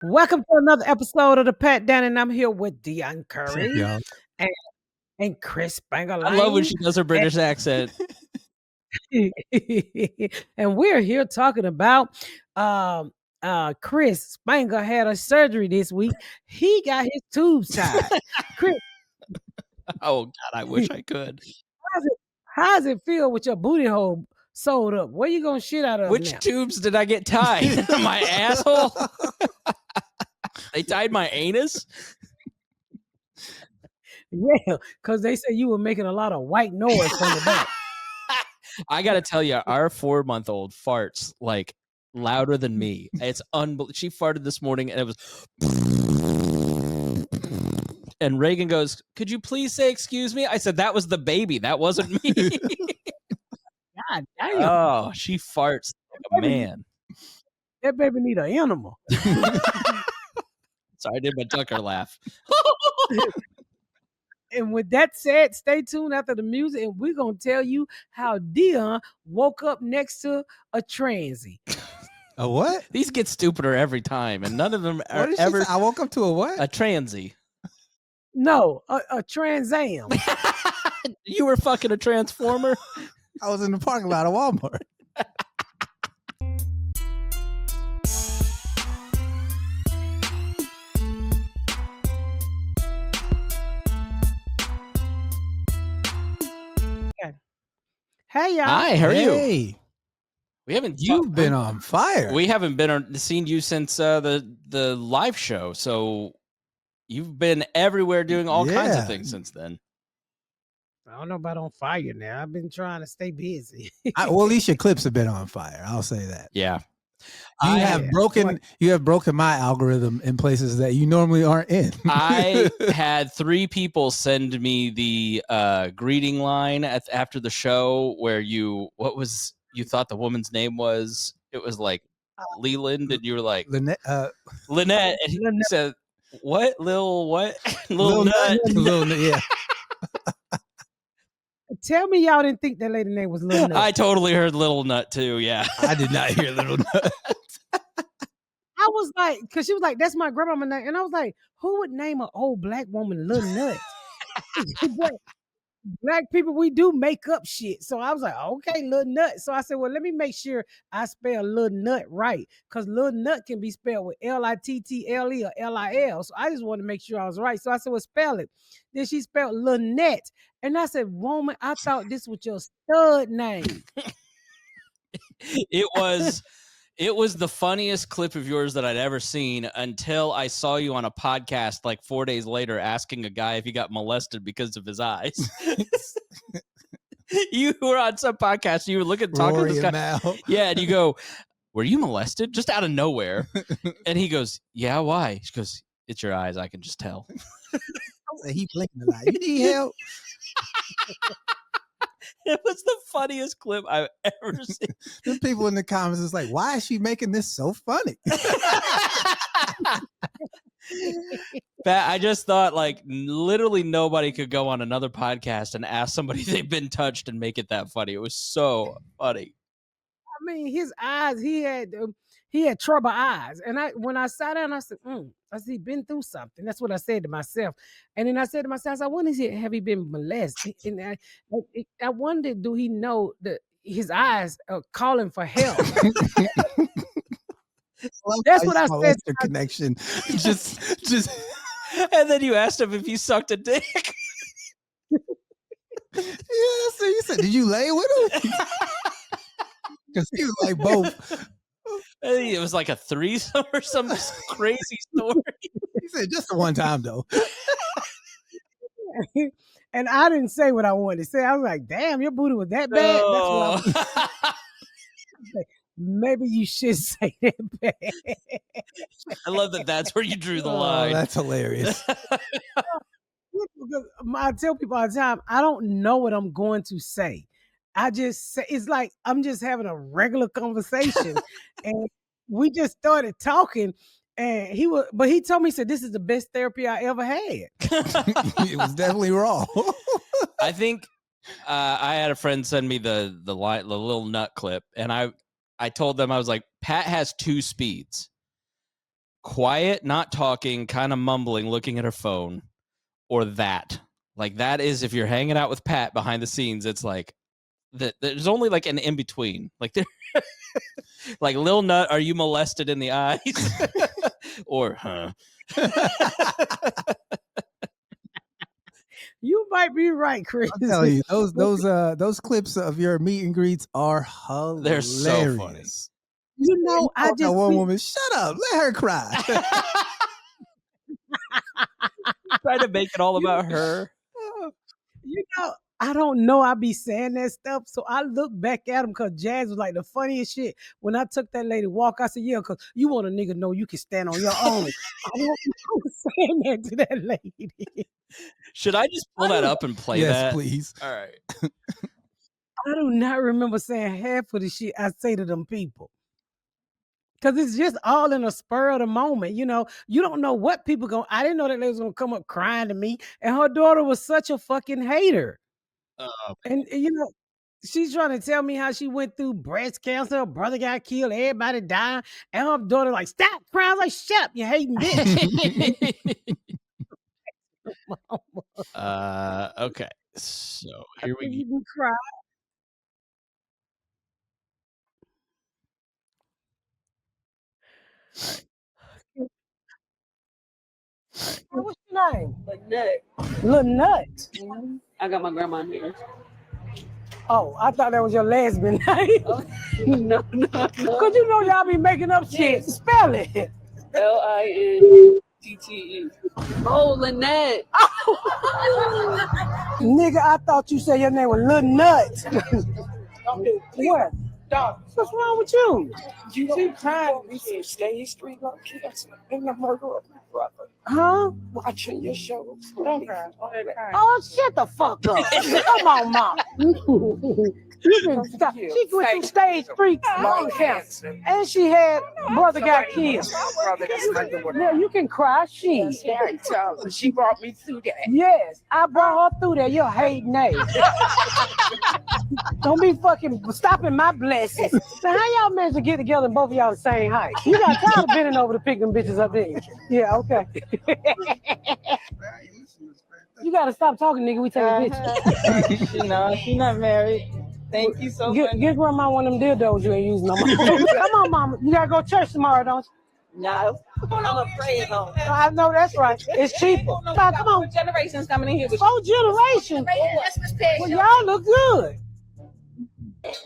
Welcome to another episode of the Pat Down, and I'm here with Deon What's up, Curry y'all? and, and Chris I love when Bangerline. she does her British accent. And we're here talking about Chris Spanger had a surgery this week. He got his tubes tied. Chris, Oh God, I wish I could. how's it feel with your booty hole sewed up? Where you gonna shit out of Which now? tubes did I get tied? My asshole? They tied my anus? Yeah, because they said you were making a lot of white noise from the back. I gotta tell you, our 4-month-old farts like louder than me. It's unbelievable. She farted this morning and it was and Reagan goes, "Could you please say excuse me?" I said, "That was the baby. That wasn't me." God damn. Oh, she farts like a man. That baby need an animal. Sorry, I did my Tucker laugh. And with that said, stay tuned after the music, and we're gonna tell you how Deon woke up next to a transy. A what? These get stupider every time, and none of them What are did she ever say? I woke up to a what? a transy. No, a Trans Am. You were fucking a transformer? I was in the parking lot of Walmart. Hey y'all. Hi, how are you? Hey, We haven't you've been on fire. We haven't seen you since the live show, so you've been everywhere doing all kinds of Yeah. things since then. I don't know about on fire now. I've been trying to stay busy. Well, at least your clips have been on fire. I'll say that. Yeah, You I- have broken my algorithm in places that you normally aren't in. I had 3 people send me the greeting line after the show where you thought the woman's name was. It was like Leland, and you were like Lynette, Lynette, and he Lynette. said, "What, Lil what, Lil Nut?" yeah. Tell me y'all didn't think that lady name was Lil Nut. I totally heard Little Nut too. Yeah, I did not hear Little Nut. I was like, because she was like, that's my grandmama name. And I was like, who would name an old black woman Lil Nut? But black people, we do make up shit. So I was like, okay, Lil Nut. So I said, well, let me make sure I spell Lil Nut right. Because Lil Nut can be spelled with Little or Lil. So I just wanted to make sure I was right. So I said, well, spell it. Then she spelled Lynette. And I said, woman, I thought this was your stud name. it was the funniest clip of yours that I'd ever seen until I saw you on a podcast like 4 days later asking a guy if he got molested because of his eyes. You were on some podcast. You were talking to this guy. Mal. Yeah, and you go, "Were you molested?" Just out of nowhere. And he goes, "Yeah, why?" She goes, "It's your eyes. I can just tell." He blinking a lot. You need help? It was the funniest clip I've ever seen. The people in the comments is like, why is she making this so funny? Pat, I just thought like literally nobody could go on another podcast and ask somebody they've been touched and make it that funny. It was so funny. I mean, his eyes, he had trouble eyes. And when I sat down, I said, has he been through something? That's what I said to myself. And then I said to myself, I wonder, have he been molested? And I wondered, do he know that his eyes are calling for help? That's what I said. The connection. Just And then you asked him if he sucked a dick. yeah, so you said, did you lay with him? Because he was like both. It was like a threesome or some crazy story. He said just the one time though. And I didn't say what I wanted to say. I was like, damn, your booty was that bad? Oh. That's what I was maybe you should say that bad. I love that that's where you drew the Oh, line. that's hilarious. I tell people all the time, I don't know what I'm going to say. I just say, it's like I'm just having a regular conversation. And we just started talking. And he told me, he said, this is the best therapy I ever had. It was definitely raw. I think I had a friend send me the little nut clip, and I told them, I was like, Pat has 2 speeds. quiet, not talking, kind of mumbling, looking at her phone, or that. Like that is if you're hanging out with Pat behind the scenes, it's like that. There's only like an in between. Like there, like Lil Nut, are you molested in the eyes? Or You might be right, Chris. I'll tell you, those clips of your meet and greets are hilarious. They're so funny. You know, I just one woman, shut up, let her cry. Try to make it all about her. You know, I don't know. I be saying that stuff. So I look back at him because Jazz was like the funniest shit. When I took that lady walk, I said, yeah, because you want a nigga know you can stand on your own. I was saying that to that lady. Should I just pull that up and play yes, that? please. All right. I do not remember saying half of the shit I say to them people. Because it's just all in a spur of the moment. You know, you don't know what people going. I didn't know that they was going to come up crying to me. And her daughter was such a fucking hater. And you know, she's trying to tell me how she went through breast cancer, her brother got killed, everybody died, and her daughter like, stop crying. I was like, shut up, you hating bitch. Okay. So here we go. You can cry. What's your name? Little Nut. I got my grandma here. Oh, I thought that was your lesbian name. No. Cause you know y'all be making up shit. Spell it. Linette. Oh, Lynette. Nigga, I thought you said your name was Little Nut. What? What's wrong with you? You keep crying. We said stay street like kids in the murder of my brother. Huh? Watching your shows. Don't cry. Oh, shut the fuck up. Come on, Mom. You can stop. She went through stage 3 lung cancer. And she had brother got killed. Yeah, you can cry. She brought me through that. Yes, I brought her through there. You're hating ass. Don't be fucking stopping my blessings. So how y'all managed to get together and both of y'all the same height? You got tired of bending over to pick them bitches up there. Yeah, okay. You gotta stop talking, nigga. We take bitches. No, she's not married. Thank you so much. Get grandma one of them dildos you ain't using no more. Come on, mama. You gotta go to church tomorrow, don't you? No, I'm afraid though. I know that's right. It's cheaper. Come on. Generations coming in here with 4 generations. Well, y'all look good.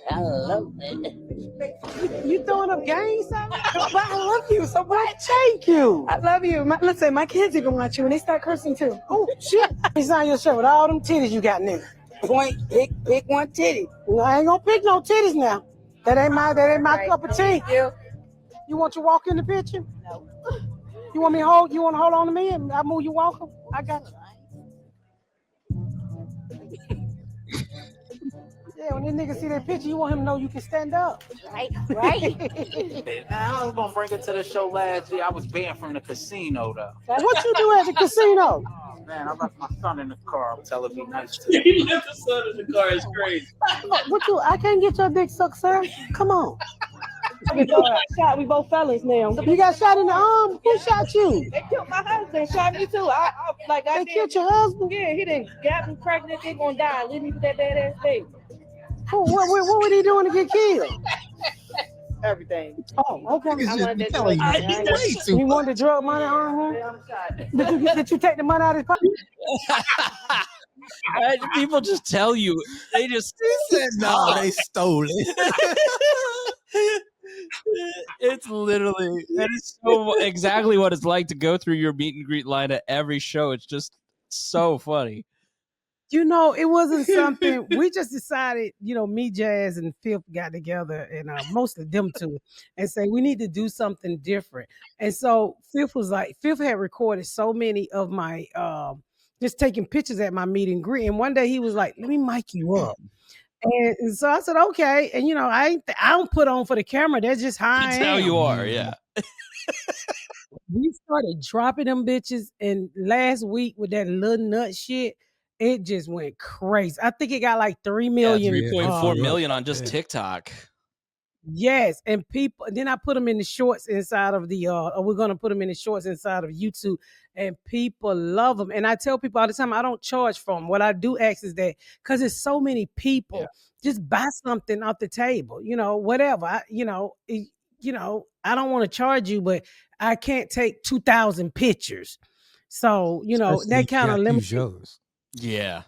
I love it. You throwing up games, son? But I love you so much. Thank you. I love you. Listen, my kids even watch you and they start cursing too. Oh, shit. It's on your shirt with all them titties you got, nigga. Point, pick one titty. No, I ain't gonna pick no titties now. That ain't my cup of tea. You want your walk in the picture? No. You want me to hold? You want to hold on to me and I move you walker? I got you. Yeah, when this nigga see that picture, you want him to know you can stand up. Right. I was gonna bring it to the show last year. I was banned from the casino though. What you do at the casino? Oh man, I left my son in the car. I'm telling me nice to He left the son in the car. It's crazy. What you? I can't get your dick sucked, sir. Come on. We both got shot. We both fellas now. You got shot in the arm? Who shot you? They killed my husband. Shot me too. They killed your husband? Yeah, he didn't got me pregnant. They gonna die. Leave me with that bad ass baby. What were they doing to get killed? Everything. Oh, okay. Niggas wanted just that telling you drug money. way too You much. wanted the drug money on Yeah, I'm shot. her? Did you take the money out of his pocket? People just tell you. They just said no, they stole it. It's literally that is so exactly what it's like to go through your meet and greet line at every show. It's just so funny. You know, it wasn't something we just decided, you know, me, Jazz, and Fifth got together, and mostly them two, and say we need to do something different. And so Fifth was like, Fifth had recorded so many of my just taking pictures at my meet and greet. And one day he was like, let me mic you up. And so I said, okay. And you know, I don't put on for the camera. That's just how I That's am. how you are, yeah. We started dropping them bitches, and last week with that little nut shit, it just went crazy. I think it got like 3 million. 3.4 million on just TikTok. Yes, and people. Then I put them in the shorts inside of the. Or we're gonna put them in the shorts inside of YouTube, and people love them. And I tell people all the time, I don't charge for them. What I do ask is that because there's so many people, just buy something off the table. Whatever. I don't want to charge you, but I can't take 2,000 pictures. So Especially that if you kind of got few limits. shows. Yeah.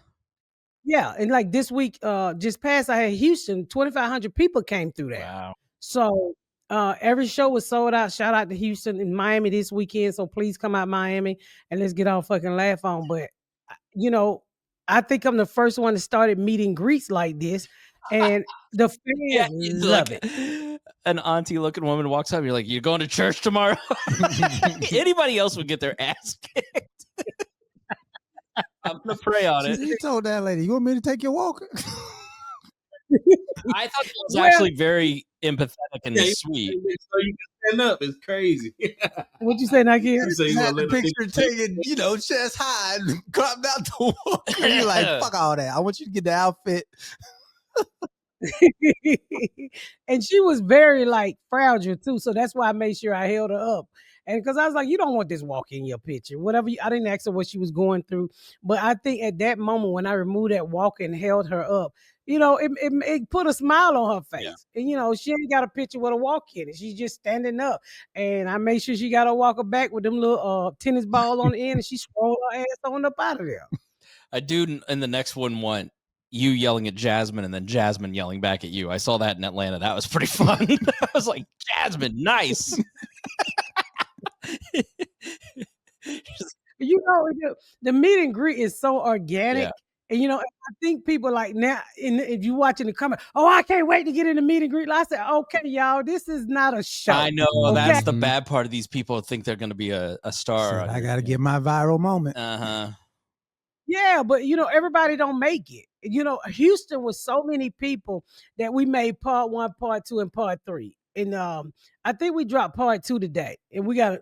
Yeah, and like this week, just past, I had Houston, 2,500 people came through there. Wow. So every show was sold out. Shout out to Houston and Miami this weekend. So please come out Miami and let's get all fucking laugh on. But I think I'm the first one that started meeting greets like this, and the fans love it. An auntie looking woman walks up. You're like, "You going to church tomorrow?" Anybody else would get their ass kicked. I'm gonna pray on it. You told that lady, "You want me to take your walker?" I thought that was actually very empathetic and Yeah, sweet. So you can stand up. It's crazy. What'd you say, Nike? You say you Had gonna the let her picture taken, chest high, and cropped out the walker. You're like, fuck all that. I want you to get the outfit. And she was very fragile too, so that's why I made sure I held her up. And because I was like, you don't want this walk in your picture, whatever. I didn't ask her what she was going through, but I think at that moment when I removed that walk and held her up, it put a smile on her face. Yeah. And she ain't got a picture with a walk in it. She's just standing up, and I made sure she got her walker back with them little tennis ball on the end, and she scrolled her ass on up out of there. A dude in the next one want you yelling at Jasmine and then Jasmine yelling back at you. I saw that in Atlanta. That was pretty fun. I was like, Jasmine, nice. The meet and greet is so organic. Yeah. And I think people like now, if you watching the comment, I can't wait to get in the meet and greet. I said, okay, y'all, this is not a show. I know, that's the bad part of these people think they're going to be a star. Shit, I got to get my viral moment. Yeah, but everybody don't make it. Houston was so many people that we made part 1, part 2, and part 3. And I think we dropped part 2 today, and we got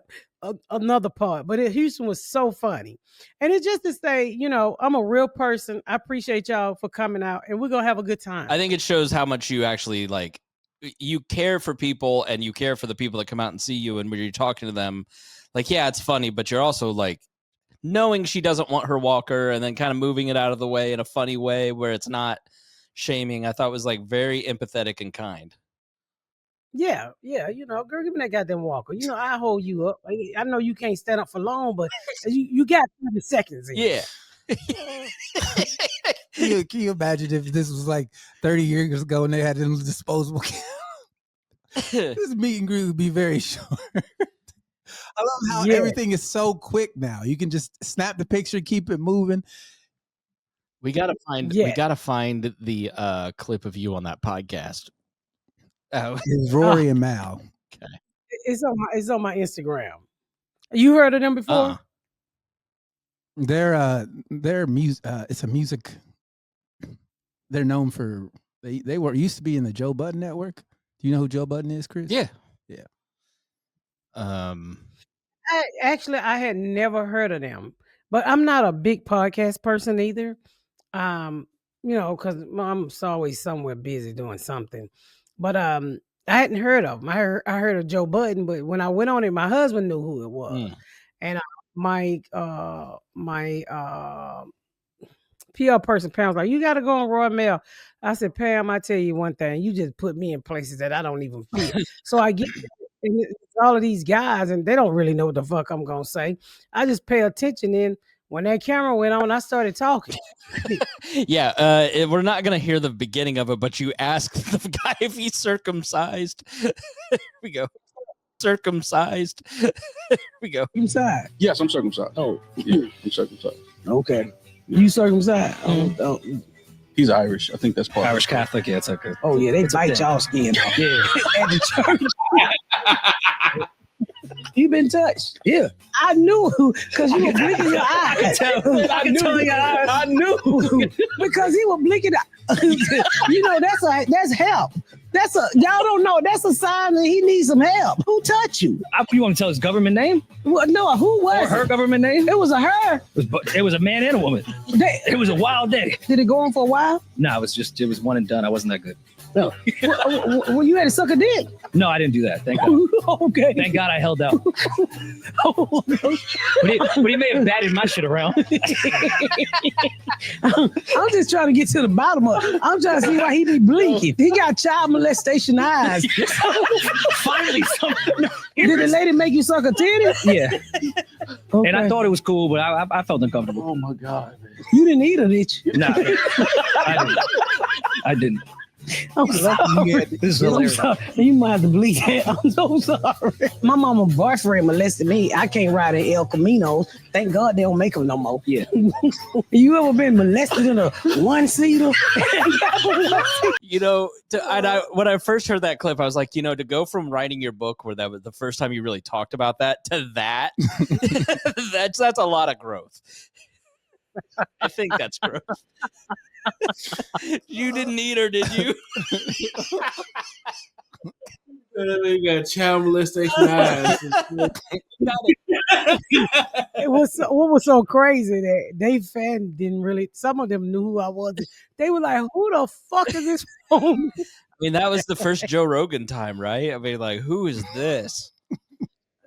another part. But Houston was so funny, and it's just to say, I'm a real person. I appreciate y'all for coming out, and we're gonna have a good time. I think it shows how much you actually you care for people, and you care for the people that come out and see you, and when you're talking to them, yeah, it's funny, but you're also knowing she doesn't want her walker and then kind of moving it out of the way in a funny way where it's not shaming. I thought was very empathetic and kind. Yeah, girl, give me that goddamn walker. I hold you up. I know you can't stand up for long, but you got 30 seconds in. Yeah. Can you imagine if this was 30 years ago and they had them disposable this meet and greet would be very short. I love how everything is so quick now. You can just snap the picture, keep it moving. We gotta find the clip of you on that podcast. It's Rory and Mal. Okay. It's on my Instagram. You heard of them before? They're music. It's a music. They're known for they used to be in the Joe Budden Network. Do you know who Joe Budden is, Chris? Yeah. I had never heard of them, but I'm not a big podcast person either. Because I'm always somewhere busy doing something. But I hadn't heard of them. I heard of Joe Budden, but when I went on it, my husband knew who it was, and my PR person Pam was like, "You got to go on Roy Mail." I said, "Pam, I tell you one thing, you just put me in places that I don't even feel." So I get and it's all of these guys, and they don't really know what the fuck I'm gonna say. I just pay attention. And when that camera went on, I started talking. Yeah, we're not gonna hear the beginning of it, but you asked the guy if he's circumcised. Here we go. Circumcised. Here we go. Circumcised? Yes, I'm circumcised. Oh, yeah, I'm circumcised. Okay. You circumcised? He's Irish. I think that's part Irish Catholic. Yeah, it's okay. Oh yeah, they bite y'all skin off. Yeah. At the church. You been touched? Yeah. I knew because you were blinking your eyes. I knew because he was blinking. That's help. Y'all don't know. That's a sign that he needs some help. Who touched you? You want to tell his government name? Well, no, who was or her government name? It was a her. It was a man and a woman. It was a wild day. Did it go on for a while? No, it was one and done. I wasn't that good. No. Well, you had to suck a dick. No, I didn't do that. Thank God. Okay. Thank God I held out. But he may have batted my shit around. I'm just trying to get to the bottom of it. I'm trying to see why he be blinking. He got child molestation eyes. Finally, Did the lady make you suck a titty? Yeah. Okay. And I thought it was cool, but I felt uncomfortable. Oh my God, man. You didn't eat it, did you? Nah, I didn't. I'm sorry. This is I'm hilarious. sorry. You might have to bleep that. I'm so sorry. My mama's boyfriend molested me. I can't ride in El Caminos. Thank God they don't make them no more. Yeah. You ever been molested in a one-seater? You know, when I first heard that clip, I was like, you know, to go from writing your book, where that was the first time you really talked about that, to that, that's a lot of growth. I think that's growth. You didn't eat her, did you? They got child molestation eyes. What was so crazy that they fan didn't really. Some of them knew who I was. They were like, "Who the fuck is this phone?" I mean, that was the first Joe Rogan time, right? I mean, like, who is this?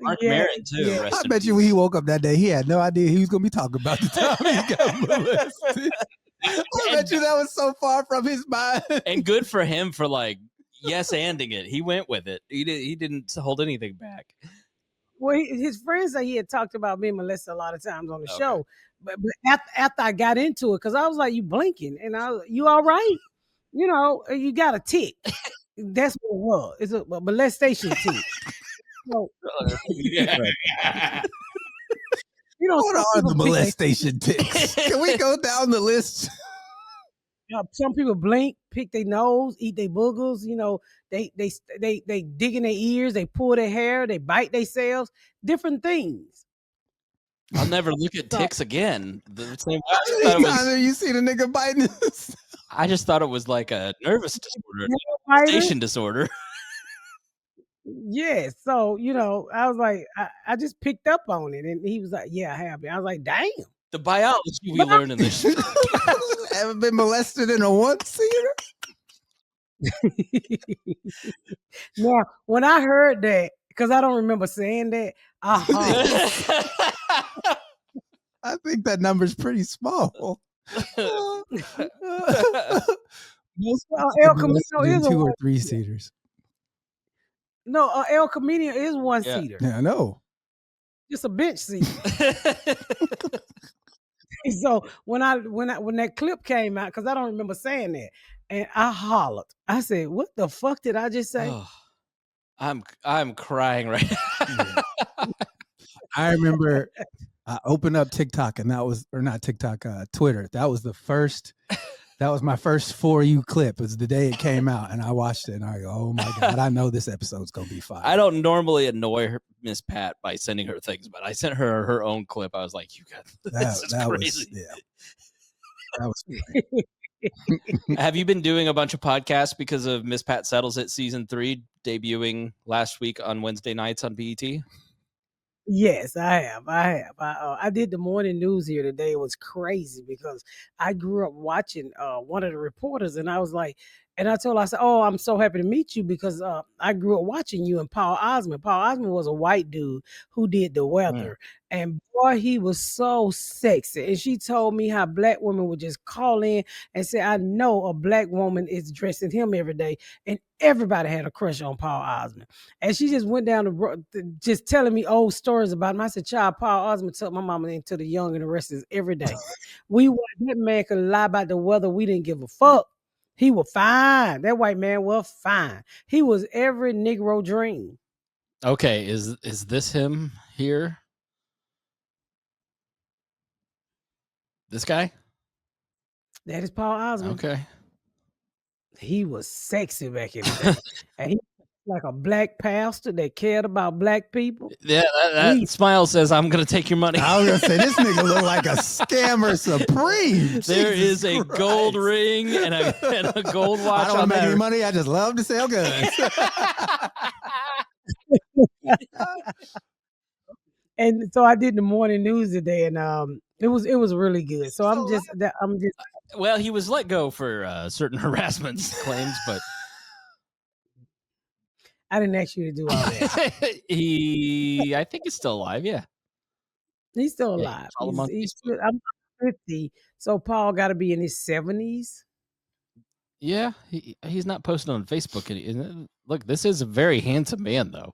Mark Maron, too. yeah. rest I in bet you peace. when he woke up that day, he had no idea he was going to be talking about the time he got molested. I bet you that was so far from his mind. And good for him for like yes-anding it. He went with it. He didn't hold anything back. Well, his friends say he had talked about being molested a lot of times on the Okay. show, but after I got into it, because I was like, "You blinking?" And "You all right?" You know, you got a tick. That's what it was. It's a molestation tick. So, Yeah. you know, What some are the people blink, molestation ticks? Can we go down the list? some people blink, pick their nose, eat their boogers. You know, they dig in their ears, they pull their hair, they bite themselves. Different things. I'll never look at ticks again. The same way Anytime you see the nigga biting his... I just thought it was like a nervous disorder, Fighter. station disorder. Yeah, so you know, I was like, I just picked up on it, and he was like, "Yeah, I have it." I was like, "Damn." The biology we learn in this show. Ever been molested in a one-seater? Now, when I heard that, because I don't remember saying that, I hollered. I think that number's pretty small. Most El people Camino molested in is a 2 or one. 3-seaters. No, El Camino is one Yeah. seater. Yeah, I know. Just a bench seat. So when that clip came out, because I don't remember saying that, and I hollered. I said, "What the fuck did I just say?" Oh, I'm crying right now. I remember I opened up TikTok, and that was, or not TikTok, Twitter. That was my first For You clip. It was the day it came out, and I watched it, and I go, "Oh my God, I know this episode's gonna be fire." I don't normally annoy Miss Pat by sending her things, but I sent her own clip. I was like, "You got this is crazy." That was funny. Have you been doing a bunch of podcasts because of Miss Pat Settles It season 3 debuting last week on Wednesday nights on BET? Yes, I have. I did the morning news here today. It was crazy because I grew up watching one of the reporters, and I was like, and I told her, I said, "Oh, I'm so happy to meet you because I grew up watching you and Paul Osmond. Paul Osmond was a white dude who did the weather, and boy, he was so sexy." And she told me how black women would just call in and say, "I know a black woman is dressing him every day," and everybody had a crush on Paul Osmond. And she just went down the road, just telling me old stories about him. I said, "Child, Paul Osmond took my mama into the young and the restless every day. That man could lie about the weather. We didn't give a fuck. He was fine. That white man was fine. He was every Negro dream." Okay, is this him here? This guy? That is Paul Osmond. Okay. He was sexy back in the day. And he was like a black pastor that cared about black people. Yeah, that smile says, "I'm going to take your money." I was gonna say, this nigga look like a scammer supreme. There Jesus is a Christ. gold ring and a gold watch. I don't want on to make that. any money. I just love to sell guns. And so I did the morning news today, and it was really good. So I'm just Well, he was let go for certain harassment claims, but I didn't ask you to do all that. I think he's still alive. Yeah. He's still Yeah, alive. follow him on He's Facebook. still, I'm 50, so Paul got to be in his 70s. Yeah, he's not posting on Facebook. Look, this is a very handsome man, though.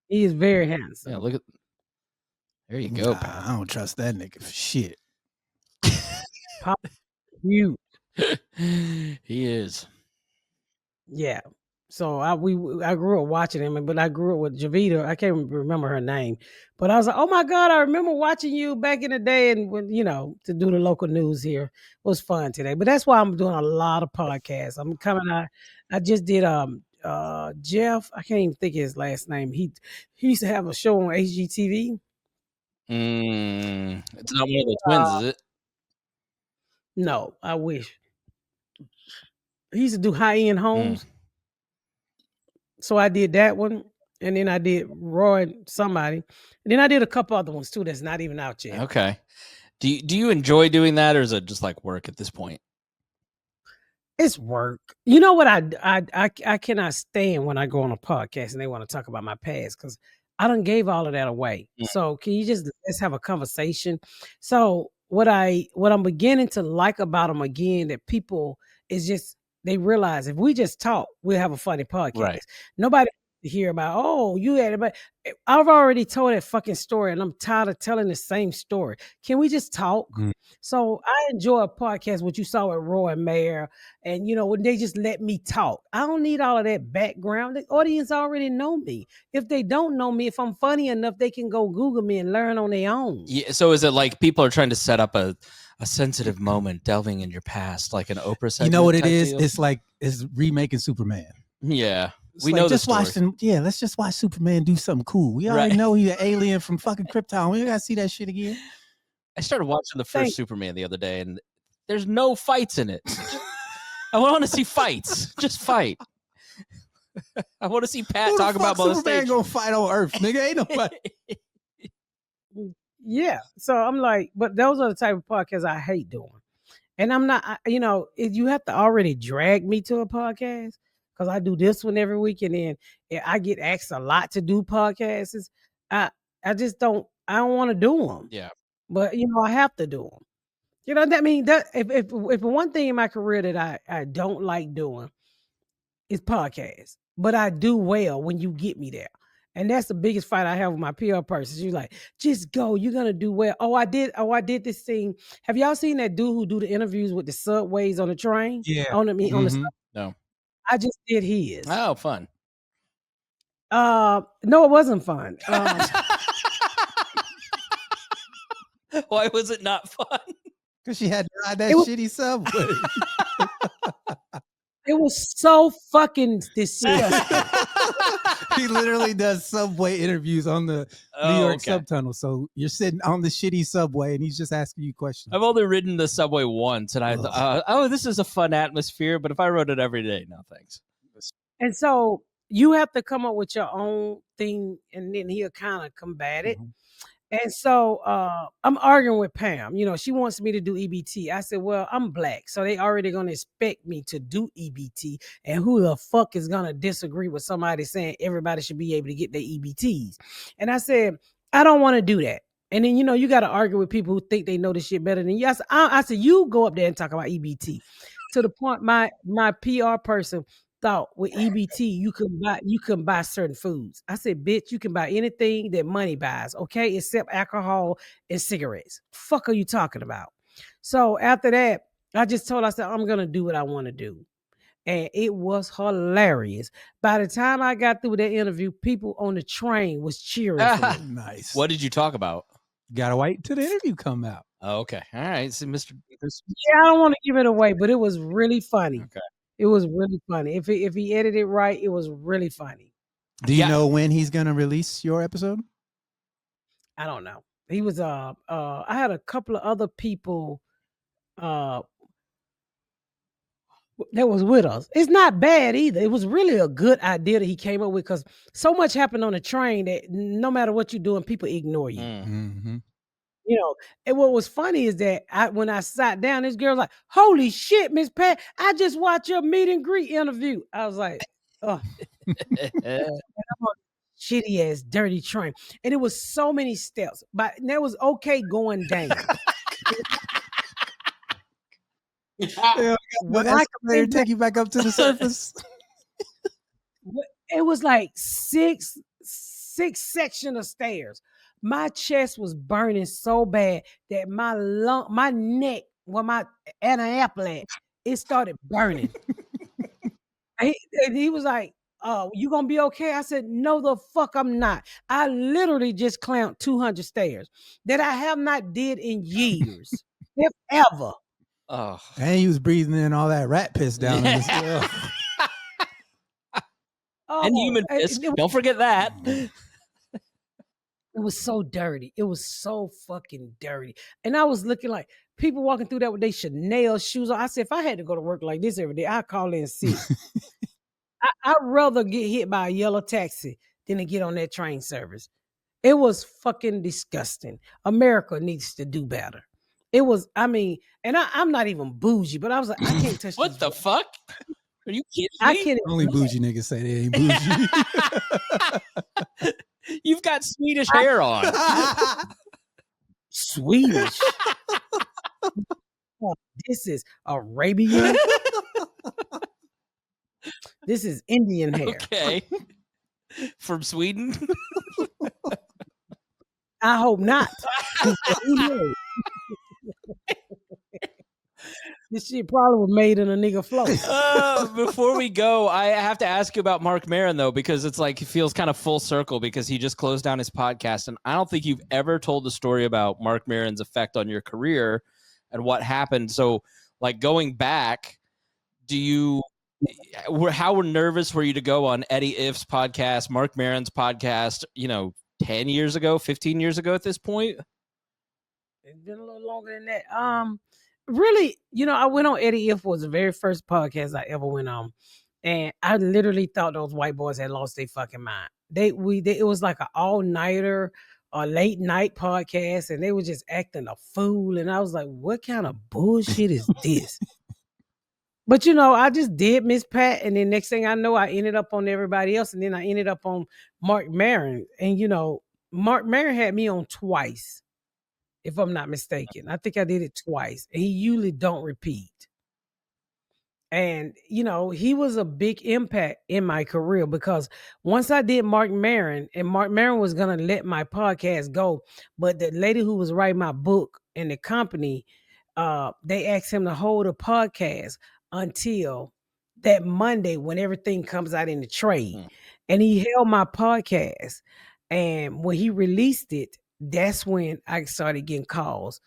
He is very handsome. Yeah, look at. There you go, Nah, pal. I don't trust that nigga for shit. Paul, you. He is. Yeah. So I grew up watching him, but I grew up with Javita. I can't remember her name, but I was like, oh my God, I remember watching you back in the day, and when to do the local news here it was fun today. But that's why I'm doing a lot of podcasts. I'm coming out. I just did Jeff. I can't even think of his last name. He used to have a show on HGTV. It's not one of the twins, is it? No, I wish. He used to do high end homes. So I did that one, and then I did Roy and somebody, and then I did a couple other ones too that's not even out yet. Okay. Do you enjoy doing that, or is it just like work at this point? It's work. You know what I cannot stand when I go on a podcast and they want to talk about my past, because I done gave all of that away. So can you let's have a conversation? So what I'm beginning to like about them again, that people is just, they realize if we just talk, we'll have a funny podcast. Right. Nobody to hear about, oh, you had it, but I've already told that fucking story and I'm tired of telling the same story. Can we just talk? So I enjoy a podcast, what you saw with Roy and Mayer, and when they just let me talk. I don't need all of that background. The audience already know me. If they don't know me, if I'm funny enough, they can go Google me and learn on their own. Yeah. So is it like people are trying to set up a sensitive moment, delving in your past, like an Oprah segment? You know what it type is? deal? It's like remaking Superman. Yeah. It's We like, know the just story. let's just watch Superman do something cool. We already know he's an alien from fucking Krypton. We gotta see that shit again. I started watching the first Superman the other day, and there's no fights in it. I want to see fights. Just fight. I want to see Pat talk about molestation. Superman gonna fight on Earth, nigga. Ain't nobody. Yeah. So I'm like, but those are the type of podcasts I hate doing. And I'm not, you have to already drag me to a podcast, because I do this one every week, and then I get asked a lot to do podcasts. I just don't want to do them. Yeah. But I have to do them. That mean that if one thing in my career that I don't like doing is podcasts, but I do well when you get me there. And that's the biggest fight I have with my PR person. She's like, just go, you're gonna do well. Oh, I did this thing. Have y'all seen that dude who do the interviews with the subways on the train? Yeah. On the No. I just did his. Oh, fun. No, it wasn't fun. Why was it not fun? Because she had to ride that shitty subway. It was so fucking disgusting. He literally does subway interviews on the New York subtunnel. So you're sitting on the shitty subway and he's just asking you questions. I've only ridden the subway once, and I thought, this is a fun atmosphere, but if I rode it every day, no thanks. And so you have to come up with your own thing, and then he'll kind of combat it. And so I'm arguing with Pam. She wants me to do EBT. I said, well, I'm black, so they already going to expect me to do EBT. And who the fuck is going to disagree with somebody saying everybody should be able to get their EBTs? And I said, I don't want to do that. And then, you got to argue with people who think they know this shit better than you. I said, you go up there and talk about EBT. To the point my PR person thought with EBT you can buy certain foods. I said, bitch, you can buy anything that money buys, okay, except alcohol and cigarettes. Fuck are you talking about? So after that, I just told her, I said, I'm gonna do what I want to do. And it was hilarious. By the time I got through that interview, people on the train was cheering for me. Nice. What did you talk about? Gotta wait till the interview come out. Oh, okay. All right. So, Mr. Yeah, I don't want to give it away, but it was really funny. Okay. It was really funny. If he edited it right, it was really funny. Do you know when he's gonna release your episode? I don't know. He was I had a couple of other people that was with us. It's not bad either. It was really a good idea that he came up with, because so much happened on the train that no matter what you're doing, people ignore you. Mm-hmm. And what was funny is that when I sat down, this girl was like, holy shit, Miss Pat, I just watched your meet and greet interview. I was like, Ugh. And I'm on shitty ass dirty train, and it was so many steps, but that was okay going down. Yeah, no When I escalator came back, take you back up to the surface. it was like six section of stairs. My chest was burning so bad that my neck, where my apple at, it started burning. And he was like, "Oh, you gonna be okay?" I said, "No, the fuck, I'm not." I literally just climbed 200 stairs that I have not did in years, if ever. Oh. And he was breathing in all that rat piss down in his And human piss. Don't forget that. It was so dirty. It was so fucking dirty. And I was looking like people walking through that with their Chanel shoes on. I said, if I had to go to work like this every day, I'd call in sick. I'd rather get hit by a yellow taxi than to get on that train service. It was fucking disgusting. America needs to do better. It was, I mean, and I'm not even bougie, but I was like, I can't touch What the fuck? Are you kidding I me? can't. Only bougie niggas say they ain't bougie. You've got Swedish hair on. Swedish. Oh, this is Arabian. This is Indian hair. Okay. From Sweden? I hope not. Who knows? This shit probably was made in a nigga flow. Before we go, I have to ask you about Mark Maron, though, because it's like it feels kind of full circle because he just closed down his podcast. And I don't think you've ever told the story about Mark Maron's effect on your career and what happened. So, like, going back, how nervous were you to go on Eddie Iff's podcast, Mark Maron's podcast, 10 years ago, 15 years ago at this point? It's been a little longer than that. Really, I went on Eddie If was the very first podcast I ever went on, and I literally thought those white boys had lost their fucking mind. It was like an all nighter or late night podcast, and they were just acting a fool, and I was like, what kind of bullshit is this? But I just did Miss Pat, and then next thing I know, I ended up on everybody else, and then I ended up on Mark Maron, and Mark Maron had me on twice, if I'm not mistaken. I think I did it twice. And he usually don't repeat. And, he was a big impact in my career because once I did Mark Maron, and Mark Maron was going to let my podcast go, but the lady who was writing my book in the company, they asked him to hold a podcast until that Monday when everything comes out in the trade. And he held my podcast. And when he released it, that's when I started getting calls,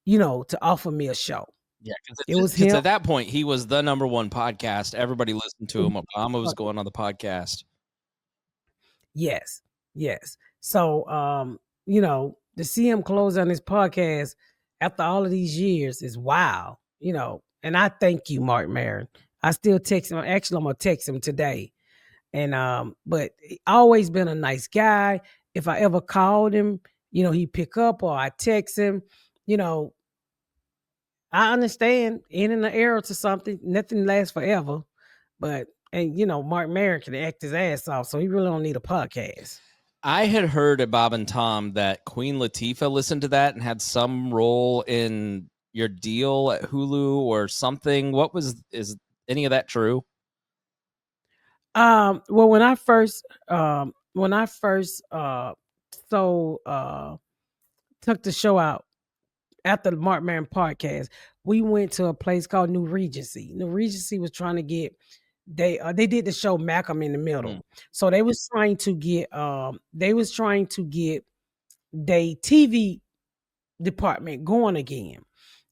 to offer me a show. Yeah, it was him. At that point, he was the number one podcast. Everybody listened to him. Obama was going on the podcast. Yes. So, to see him close on his podcast after all of these years is wild, and I thank you, Mark Maron. I still text him. Actually, I'm going to text him today. And, but he always been a nice guy. If I ever called him, he pick up or I text him, I understand in an error to something, nothing lasts forever, but, and Mark Maron can act his ass off. So he really don't need a podcast. I had heard at Bob and Tom that Queen Latifah listened to that and had some role in your deal at Hulu or something. Is any of that true? Well, when I first took the show out after the Mark Maron podcast, we went to a place called New Regency. New Regency was trying to get they did the show Malcolm in the Middle. So they was trying to get their TV department going again.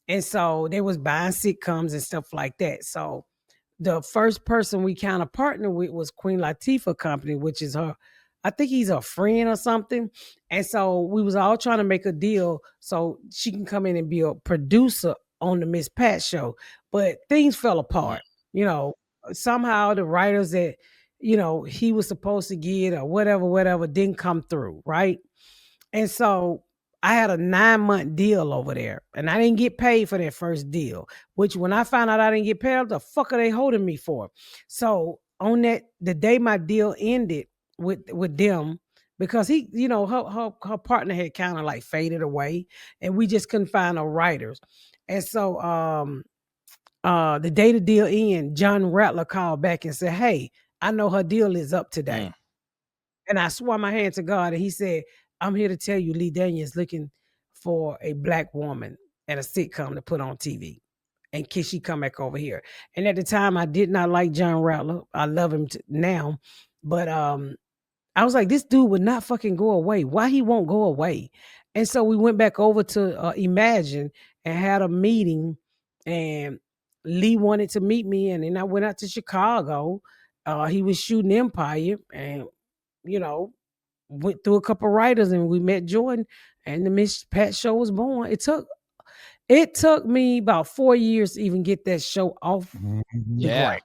And so they was buying sitcoms and stuff like that. So the first person we kind of partnered with was Queen Latifah Company, which is her, I think he's a friend or something. And so we was all trying to make a deal so she can come in and be a producer on the Miss Pat show. But things fell apart. Somehow the writers that, he was supposed to get or whatever, didn't come through, right? And so I had a 9-month deal over there, and I didn't get paid for that first deal, which when I found out I didn't get paid, what the fuck are they holding me for? So on that the day my deal ended with them, because he, her partner had kind of like faded away, and we just couldn't find no writers. And so the day the deal ended, John Rattler called back and said, "Hey, I know her deal is up today." And I swore my hand to God, and he said, "I'm here to tell you, Lee Daniels is looking for a black woman and a sitcom to put on TV. And can she come back over here?" And at the time, I did not like John Rattler. I love him now, but I was like, this dude would not fucking go away. Why he won't go away? And so we went back over to Imagine and had a meeting, and Lee wanted to meet me, and then I went out to Chicago. He was shooting Empire, and went through a couple writers, and we met Jordan, and the Miss Pat show was born. It took me about 4 years to even get that show off the ground.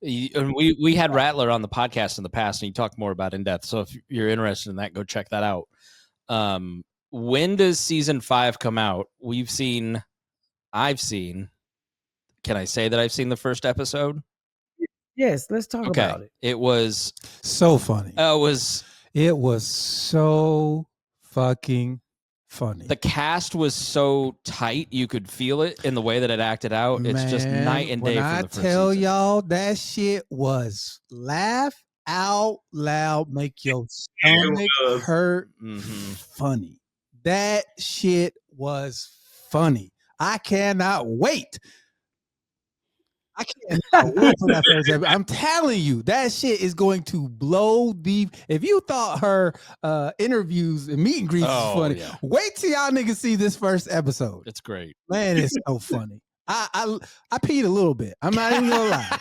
And we had Rattler on the podcast in the past, and he talked more about In Depth. So if you're interested in that, go check that out. When does season 5 come out? I've seen. Can I say that I've seen the first episode? Yes, let's talk about it. It was so funny. It was so fucking funny. The cast was so tight, you could feel it in the way that it acted out. It's just night and day. When I tell y'all that shit was laugh out loud, make your stomach hurt. Funny. That shit was funny. I cannot wait. I can't wait for that first episode. I'm telling you, that shit is going to blow the. If you thought her interviews and meet and greets was funny, wait till y'all niggas see this first episode. It's great, man. It's so funny. I peed a little bit. I'm not even gonna lie.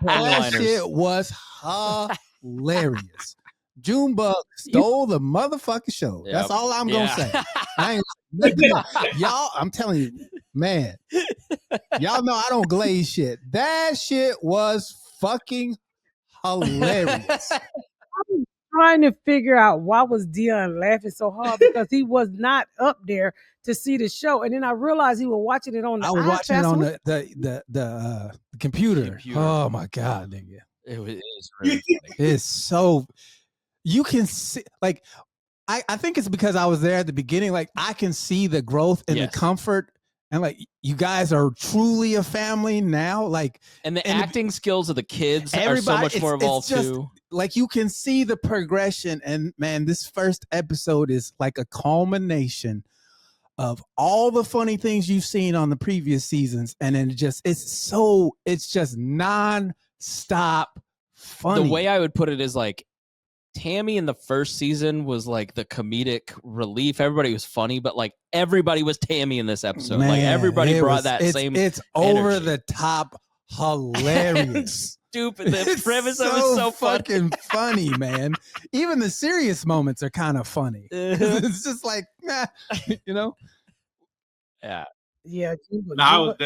That shit was hilarious. Junebug stole the motherfucking show. That's all I'm gonna say. I ain't y'all. I'm telling you, man. Y'all know I don't glaze shit. That shit was fucking hilarious. I'm trying to figure out why was Deon laughing so hard, because he was not up there to see the show, and then I realized he was watching it on the. I was watching it on the computer. Oh my god, nigga! It is really funny. It's so. You can see, like, I think it's because I was there at the beginning. Like, I can see the growth and the comfort, and like, you guys are truly a family now. Like, and the acting skills of the kids are so much more evolved too. Like, you can see the progression, and man, this first episode is like a culmination of all the funny things you've seen on the previous seasons, and then it's just non-stop funny. The way I would put it is like, Tammy in the first season was like the comedic relief. Everybody was funny, but like everybody was Tammy in this episode. Man, like everybody brought it's energy. over the top hilarious. Stupid. The premise of it is so fucking funny, man. Even the serious moments are kind of funny. It's just like, you know. Yeah. Yeah. I was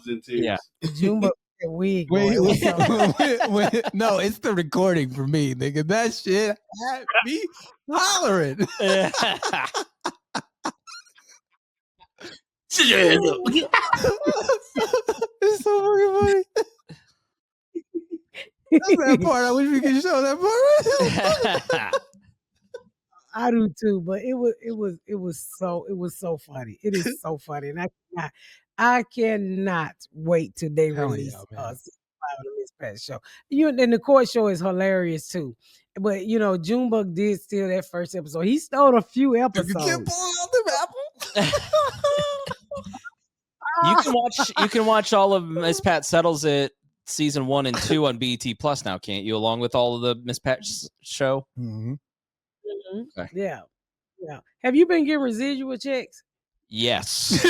in tears. Yeah. Jumbo. Wait, no, it's the recording for me, nigga. That shit had me hollering. It's so fucking funny. That's that part. I wish we could show that part. I do too, but it was so funny. It is so funny, and I cannot wait till they release us the Miss Pat show. And the court show is hilarious too. But Junebug did steal that first episode. He stole a few episodes. You can't pull out the apple. You can watch all of Miss Pat Settles It season 1 and 2 on BET Plus now, can't you? Along with all of the Miss Pat show. Mm-hmm. Okay. Yeah. Have you been getting residual checks? Yes.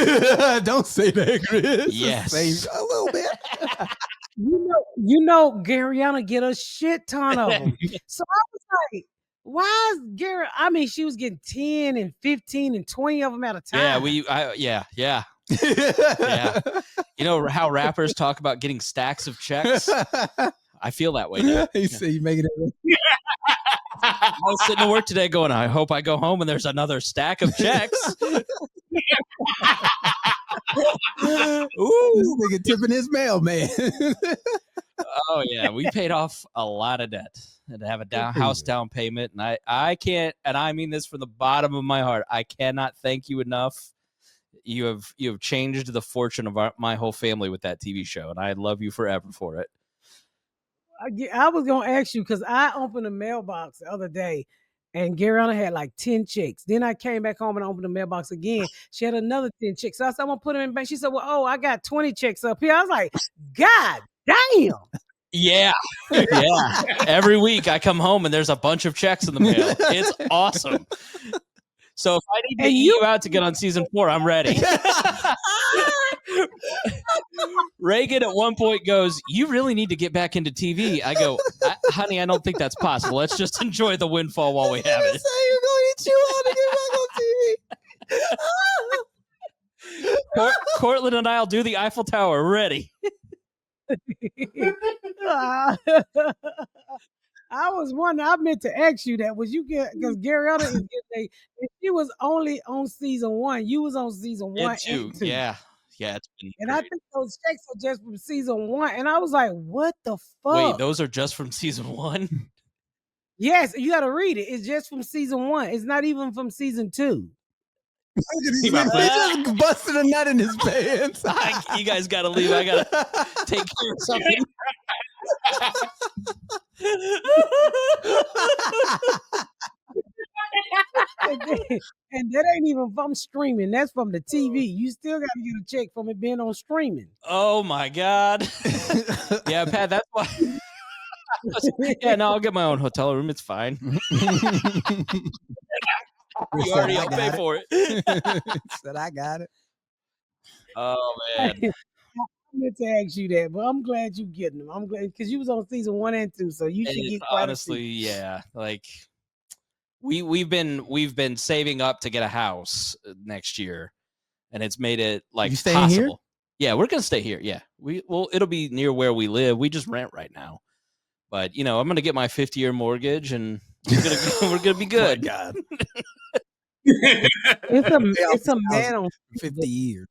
Don't say that, Chris. Yes. Say a little bit. Garyana get a shit ton of them. So I was like, why is Gary? I mean, she was getting 10 and 15 and 20 of them at a time. Yeah. You know how rappers talk about getting stacks of checks? I feel that way now. You say you making it. I was sitting to work today going, I hope I go home and there's another stack of checks. Ooh, this nigga tipping his mail, man. Oh yeah, we paid off a lot of debt and to have a house down payment, and I can't, and I mean this from the bottom of my heart. I cannot thank you enough. You have changed the fortune of my whole family with that TV show, and I love you forever for it. I was gonna ask you because I opened a mailbox the other day, and Gabriella had like 10 checks. Then I came back home and opened the mailbox again. She had another 10 checks. So I said, I'm gonna put them in bank. She said, well, I got 20 checks up here. I was like, God damn. Yeah. Yeah. Every week I come home and there's a bunch of checks in the mail. It's awesome. So if I need to eat you out to get on season 4, I'm ready. Reagan at one point goes, you really need to get back into TV. I go, honey, I don't think that's possible. Let's just enjoy the windfall while we have it. You're going to eat you out to get back on TV. Cortland and I'll do the Eiffel Tower. Ready. I was wondering. I meant to ask you that. Was you get because Gabriella is getting if she was only on season 1, you was on season 1 and 2. Yeah. Yeah, it's been and great. I think those checks are just from season 1. And I was like, what the fuck? Wait, those are just from season 1? Yes, you gotta read it. It's just from season 1. It's not even from season 2. He just busted a nut in his pants. You guys gotta leave. I gotta take care of something. And that ain't even from streaming. That's from the TV. You still got to get a check from it being on streaming. Oh my God. Yeah, Pat, that's why. Yeah, no, I'll get my own hotel room. It's fine. You already I'll pay for it. Said I got it. Oh man. I meant to ask you that, but I'm glad you getting them. I'm glad because you was on season 1 and 2, so you should get quite honestly, yeah. Like we've been saving up to get a house next year, and it's made it like you staying possible. Here? Yeah, we're gonna stay here. Yeah, it'll be near where we live. We just rent right now, but I'm gonna get my 50-year mortgage, and we're gonna be good. Oh God. It's a man on 50 years.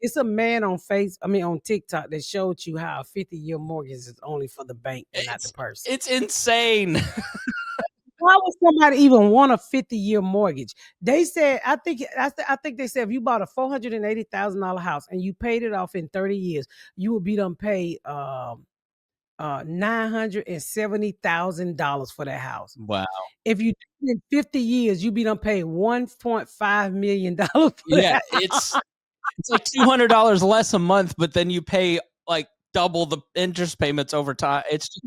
It's a man on TikTok that showed you how a 50-year mortgage is only for the bank and not the person. It's insane. Why would somebody even want a 50-year mortgage? They said, I think they said if you bought a $480,000 house and you paid it off in 30 years, you would be done pay $970,000 for that house. Wow. If you in 50 years, you be done pay $1.5 million for yeah, that it's like $200 less a month, but then you pay like double the interest payments over time. It's just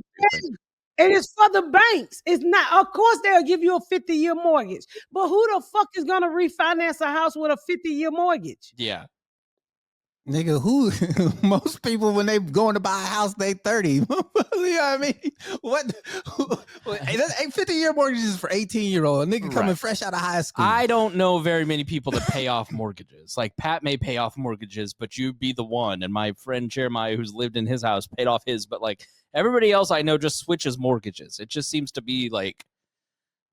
and it's for the banks. It's not. Of course, they'll give you a 50-year mortgage, but who the fuck is gonna refinance a house with a 50-year mortgage? Yeah. Nigga, most people when they going to buy a house, they 30. You know what I mean? What? 50-year mortgages for 18-year-old. A nigga coming fresh out of high school. I don't know very many people that pay off mortgages. Like Pat may pay off mortgages, but you'd be the one. And my friend Jeremiah, who's lived in his house, paid off his. But like everybody else I know just switches mortgages. It just seems to be like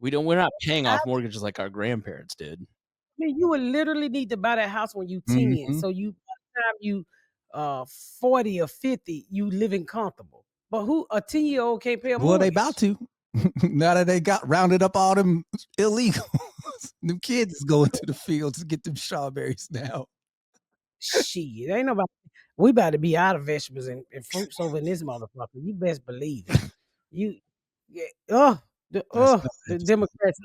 we're not paying off mortgages like our grandparents did. I mean, you would literally need to buy that house when you 10. Mm-hmm. So you time you 40 or 50, you living comfortable. But who a 10-year-old can't pay a mortgage? Well, they about to. Now that they got rounded up all them illegals. Them kids is going to the fields to get them strawberries now. Shit, ain't nobody. We about to be out of vegetables and fruits over in this motherfucker. You best believe it. The Democrats.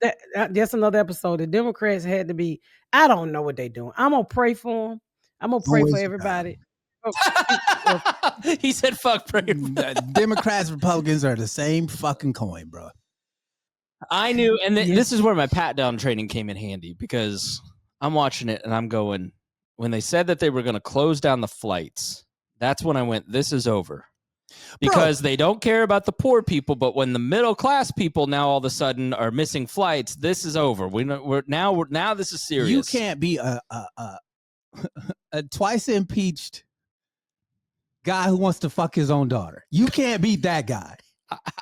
That's another episode. The Democrats had to be. I don't know what they're doing. I'm gonna pray for them. I'm gonna pray for everybody. He said, "Fuck prayer." Democrats, Republicans are the same fucking coin, bro. I knew, and this is where my pat down training came in handy because I'm watching it and I'm going. When they said that they were going to close down the flights, that's when I went, "This is over." Because they don't care about the poor people, but when the middle class people now all of a sudden are missing flights, this is over. We're now this is serious. You can't be a twice impeached guy who wants to fuck his own daughter. You can't be that guy.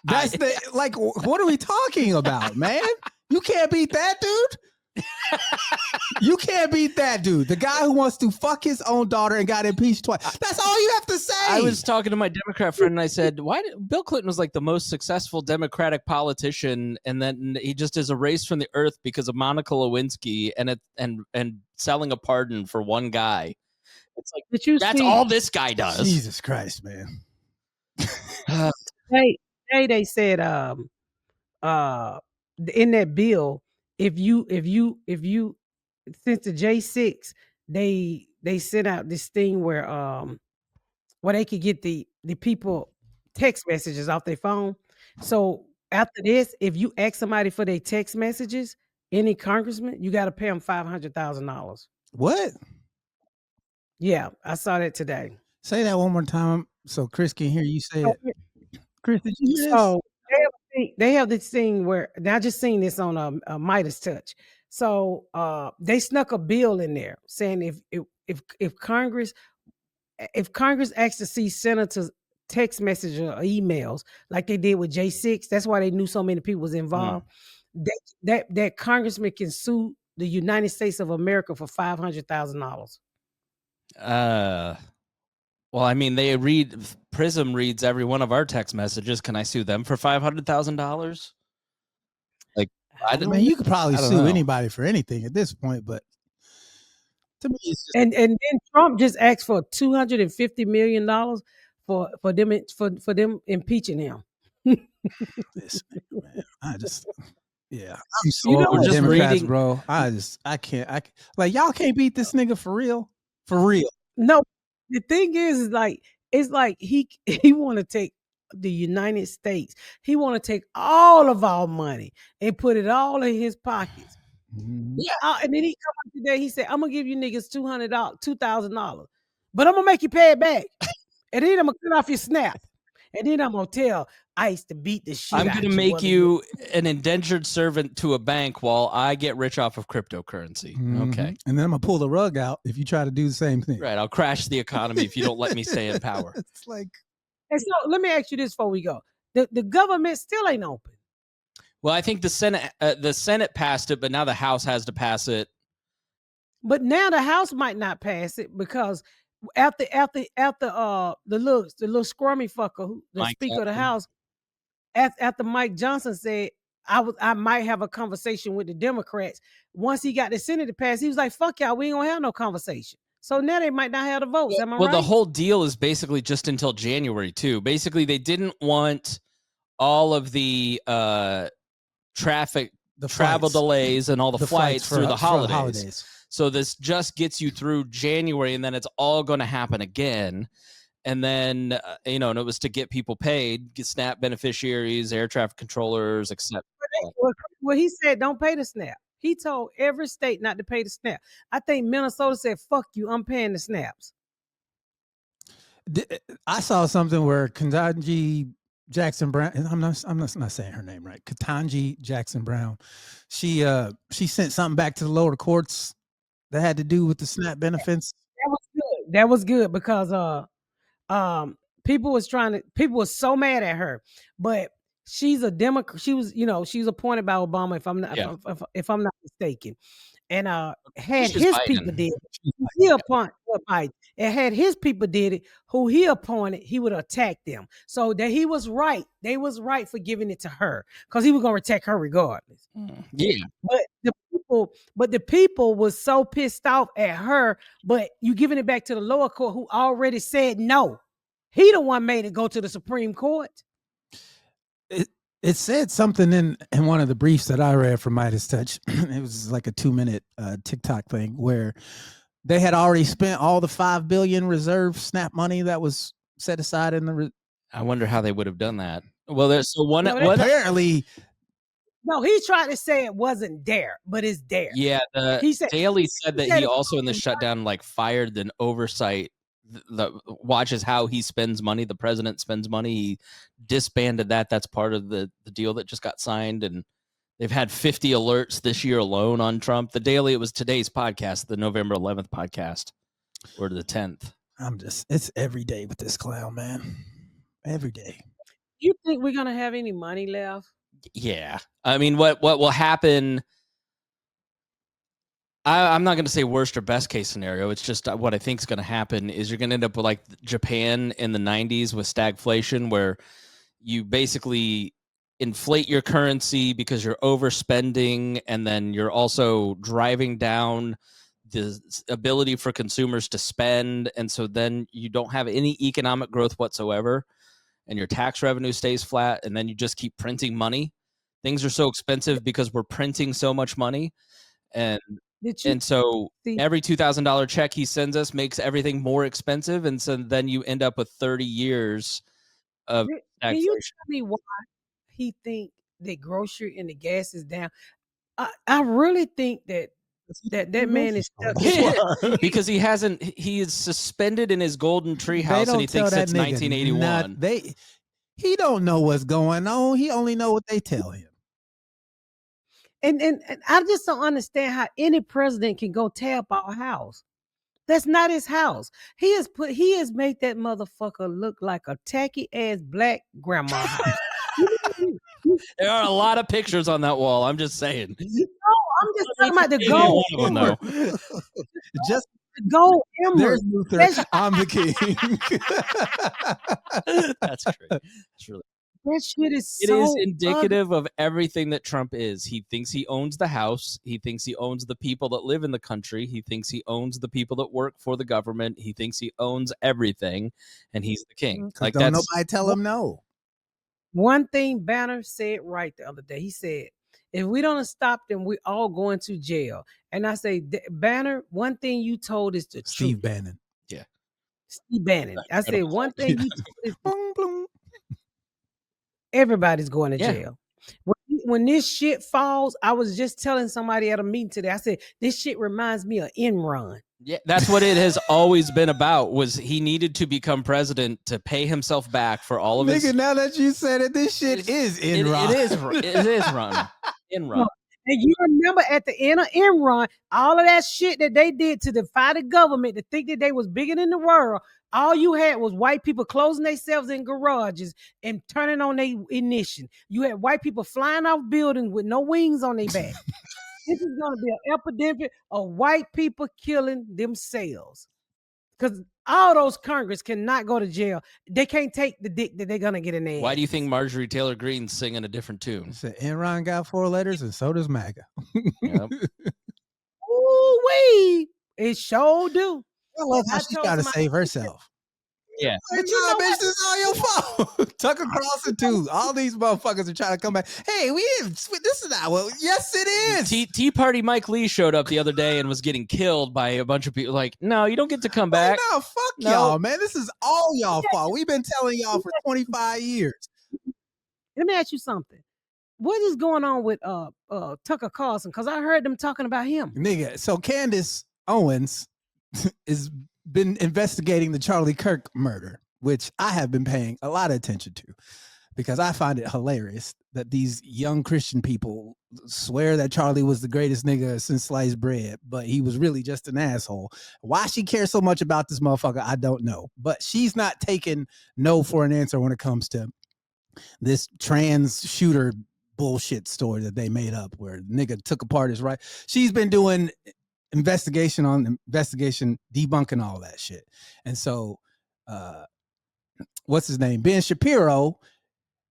That's what are we talking about, man? You can't beat that dude. You can't beat that dude. The guy who wants to fuck his own daughter and got impeached twice. That's all you have to say. I was talking to my Democrat friend and I said, "Why did Bill Clinton was like the most successful Democratic politician, and then he just is erased from the earth because of Monica Lewinsky and selling a pardon for one guy." It's like that's all this guy does. Jesus Christ, man. They said in that bill, if you since the J6, they sent out this thing where they could get the people text messages off their phone. So after this, if you ask somebody for their text messages, any congressman, you got to pay them $500,000. What? Yeah, I saw that today. Say that one more time so Chris can hear you say it. Chris, did you hear this? So they have this thing where I just seen this on a Midas Touch. So they snuck a bill in there saying if Congress asks to see senators' text messages or emails like they did with J6, that's why they knew so many people was involved. That congressman can sue the United States of America for $500,000. Well, I mean, Prism reads every one of our text messages. Can I sue them for $500,000? Like, I mean, you could probably sue anybody for anything at this point, but to me, it's just... and then Trump just asked for $250 million for them impeaching him. This man, I'm so over just Democrats, reading, bro. I can't like y'all can't beat this nigga for real. No, the thing is like it's like he want to take the United States. He want to take all of our money and put it all in his pockets. Yeah, and then he come up today. He said, "I'm gonna give you niggas $2,000, but I'm gonna make you pay it back, and then I'm gonna cut off your snap, and then I'm gonna tell ICE to beat the shit. I'm gonna make you an indentured servant to a bank while I get rich off of cryptocurrency." Okay, and then I'm gonna pull the rug out if you try to do the same thing. Right, I'll crash the economy if you don't let me stay in power. It's like, and so let me ask you this before we go: the government still ain't open. Well, I think the Senate passed it, but now the House has to pass it. But now the House might not pass it because after the little squirmy fucker, the Speaker of the House, after Mike Johnson said I might have a conversation with the Democrats. Once he got the Senate to pass, he was like, "Fuck y'all, we ain't gonna have no conversation." So now they might not have the votes. Am I right? Well, the whole deal is basically just until January too. Basically, they didn't want all of the travel delays and all the flights through the holidays. So this just gets you through January, and then it's all going to happen again. And then and it was to get people paid, get SNAP beneficiaries, air traffic controllers, etc. Well, he said don't pay the SNAP. He told every state not to pay the SNAP. I think Minnesota said, "Fuck you, I'm paying the SNAPs." I saw something where Ketanji Jackson Brown, and I'm not saying her name right. Ketanji Jackson Brown. She sent something back to the lower courts that had to do with the SNAP benefits. That was good because people were so mad at her, but she's a Democrat. She was appointed by Obama, if I'm not mistaken. And had his people did it, had his people did it, who he appointed, he would attack them. So that he was right. They was right for giving it to her because he was gonna protect her regardless. Yeah. But the people was so pissed off at her, but you giving it back to the lower court who already said no. He the one made it go to the Supreme Court. It said something in one of the briefs that I read from Midas Touch. It was like a 2-minute TikTok thing where they had already spent all the $5 billion reserve SNAP money that was set aside in the. I wonder how they would have done that. Well, there's apparently. No, he tried to say it wasn't there, but it's there. Yeah, Daly said that he also in the shutdown fired an oversight that watches how he spends money. The president spends money. He disbanded that. That's part of the deal that just got signed, and they've had 50 alerts this year alone on Trump. The Daily, it was today's podcast, the November 11th podcast, or the 10th. It's every day with this clown, man. Every day. You think we're gonna have any money left? Yeah, I mean, what will happen? I'm not going to say worst or best case scenario. It's just what I think is going to happen is you're going to end up with like Japan in the 90s with stagflation, where you basically inflate your currency because you're overspending, and then you're also driving down the ability for consumers to spend. And so then you don't have any economic growth whatsoever, and your tax revenue stays flat, and then you just keep printing money. Things are so expensive because we're printing so much money. And Did you and so see? every $2,000 check he sends us makes everything more expensive, and so then you end up with 30 years of Can you stagflation. tell me why he think that grocery and the gas is down? I really think that man is stuck. Because he is suspended in his golden tree They house, and he don't tell thinks that it's nigga 1981. he don't know what's going on. He only know what they tell him. And I just don't understand how any president can go tear up our house. That's not his house. He has made that motherfucker look like a tacky ass black grandma house. There are a lot of pictures on that wall. I'm just saying. I'm just talking about the gold One of them, emerald. Just The gold there's emerald. Luther. I'm the king. That's great. That's really. That shit is It so is ugly. indicative of everything that Trump is. He thinks he owns the House. He thinks he owns the people that live in the country. He thinks he owns the people that work for the government. He thinks he owns everything, and he's the king. Like don't that's nobody tell him no. One thing Banner said right the other day. He said, if we don't stop them, we all going to jail. And I say, Banner, one thing you told is the Steve truth. Bannon. Yeah. Steve Bannon. I said, Incredible one Hulk. thing you told is Boom, boom. everybody's going to Yeah. jail. When this shit falls, I was just telling somebody at a meeting today, I said, this shit reminds me of Enron. Yeah, that's what it has always been about. Was he needed to become president to pay himself back for all of Nigga, his. now that you said it, this shit is Enron. It is run. Enron. And you remember at the end of Enron, all of that shit that they did to defy the government, to think that they was bigger than the world. All you had was white people closing themselves in garages and turning on their ignition. You had white people flying off buildings with no wings on their back. This is going to be an epidemic of white people killing themselves. Because all those Congress cannot go to jail. They can't take the dick that they're going to get in their Why ass. do you think Marjorie Taylor Greene's singing a different tune? Said Enron got 4 letters and so does MAGA. Yep. Ooh wee! It sure do. I love how I she's told trying to somebody- save herself. Yeah. But you know bitch, what? this is all your fault. Tucker Carlson too. All these motherfuckers are trying to come back. Hey, this is not well. Yes, it is. Tea Party Mike Lee showed up the other day and was getting killed by a bunch of people. Like, no, you don't get to come back. No, fuck No. y'all, man. This is all y'all fault. We've been telling y'all for 25 years. Let me ask you something. What is going on with Tucker Carlson? Because I heard them talking about him. Nigga, so Candace Owens has been investigating the Charlie Kirk murder, which I have been paying a lot of attention to because I find it hilarious that these young Christian people swear that Charlie was the greatest nigga since sliced bread, but he was really just an asshole. Why she cares so much about this motherfucker, I don't know. But she's not taking no for an answer when it comes to this trans shooter bullshit story that they made up where nigga took apart his right. She's been doing investigation on investigation, debunking all that shit. And so what's his name? Ben Shapiro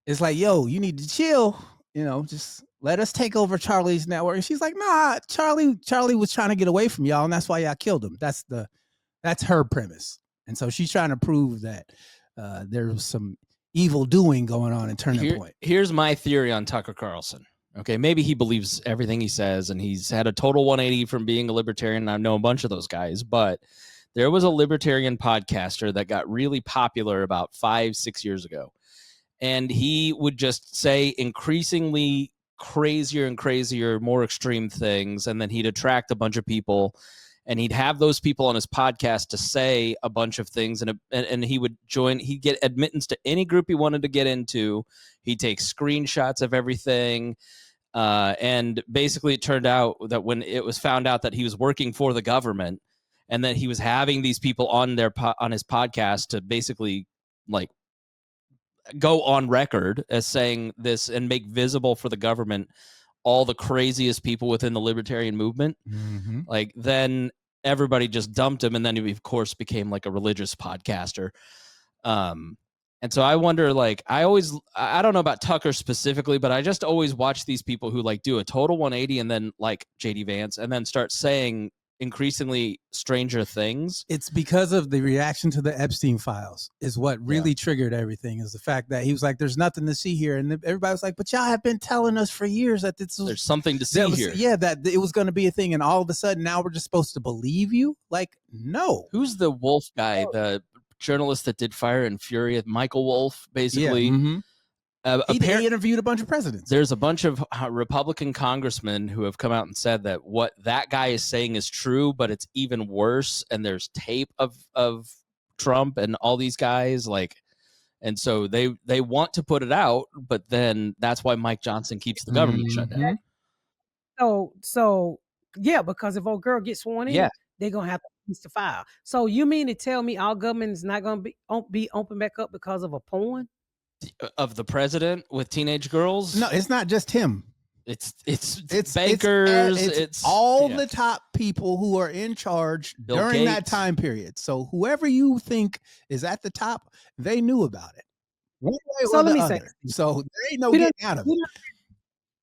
is like, yo, you need to chill, just let us take over Charlie's network. And she's like, nah, Charlie was trying to get away from y'all, and that's why y'all killed him. That's her premise. And so she's trying to prove that there was some evil doing going on in Turning Point. Here's my theory on Tucker Carlson. Okay, maybe he believes everything he says, and he's had a total 180 from being a libertarian. I know a bunch of those guys, but there was a libertarian podcaster that got really popular about 5-6 years ago. And he would just say increasingly crazier and crazier, more extreme things. And then he'd attract a bunch of people, and he'd have those people on his podcast to say a bunch of things. And he would join, he'd get admittance to any group he wanted to get into. He'd take screenshots of everything. And basically it turned out that when it was found out that he was working for the government and that he was having these people on his podcast to basically like go on record as saying this and make visible for the government all the craziest people within the libertarian movement, like then everybody just dumped him, and then he of course became like a religious podcaster. And so I wonder, like, I don't know about Tucker specifically, but I just always watch these people who like do a total 180 and then like JD Vance and then start saying increasingly stranger things. It's because of the reaction to the Epstein files is what really triggered everything, is the fact that he was like, there's nothing to see here. And everybody was like, but y'all have been telling us for years that there's something to see here. Yeah, that it was going to be a thing. And all of a sudden now we're just supposed to believe you? Like, no. Who's the Wolf guy? The journalist that did Fire and Fury, Michael Wolf, basically. He interviewed a bunch of presidents. There's a bunch of Republican congressmen who have come out and said that what that guy is saying is true, but it's even worse. And there's tape of Trump and all these guys, like, and so they want to put it out, but then that's why Mike Johnson keeps the government shut down. So yeah, because if old girl gets sworn in, they're gonna have to release the file. So you mean to tell me our government is not gonna be open back up because of a porn of the president with teenage girls? No, it's not just him. It's bankers. It's all the top people who are in charge during that time period. So whoever you think is at the top, they knew about it. One way so or let the me other. say, so there ain't no getting out of it.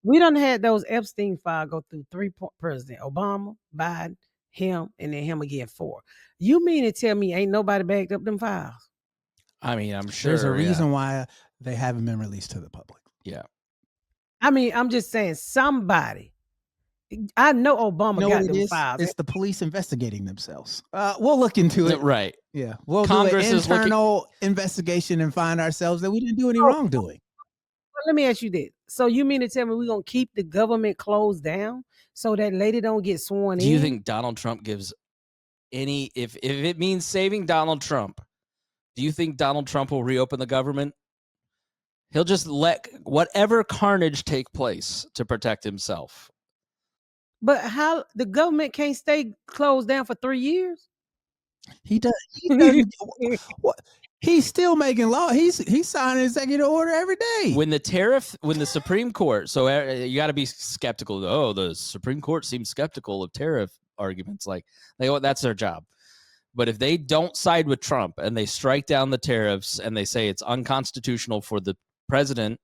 We done had those Epstein files go through 3 presidents: Obama, Biden, him, and then him again 4. You mean to tell me ain't nobody backed up them files? I mean, I'm sure there's a reason why they haven't been released to the public. Yeah. I mean, I'm just saying somebody. I know Obama got them files. It's the police investigating themselves. We'll look into it. Right. Yeah. We'll Congress do an is internal investigation and find ourselves that we didn't do any wrongdoing. Let me ask you this. So you mean to tell me we're going to keep the government closed down so that lady don't get sworn in? Do you think Donald Trump gives any, if it means saving Donald Trump, do you think Donald Trump will reopen the government? He'll just let whatever carnage take place to protect himself. But how the government can't stay closed down for 3 years? He does. What? He's still making law. He's signing executive order every day. When the Supreme Court, so you got to be skeptical. Oh, the Supreme Court seems skeptical of tariff arguments. Like that's their job. But if they don't side with Trump and they strike down the tariffs and they say it's unconstitutional for the president,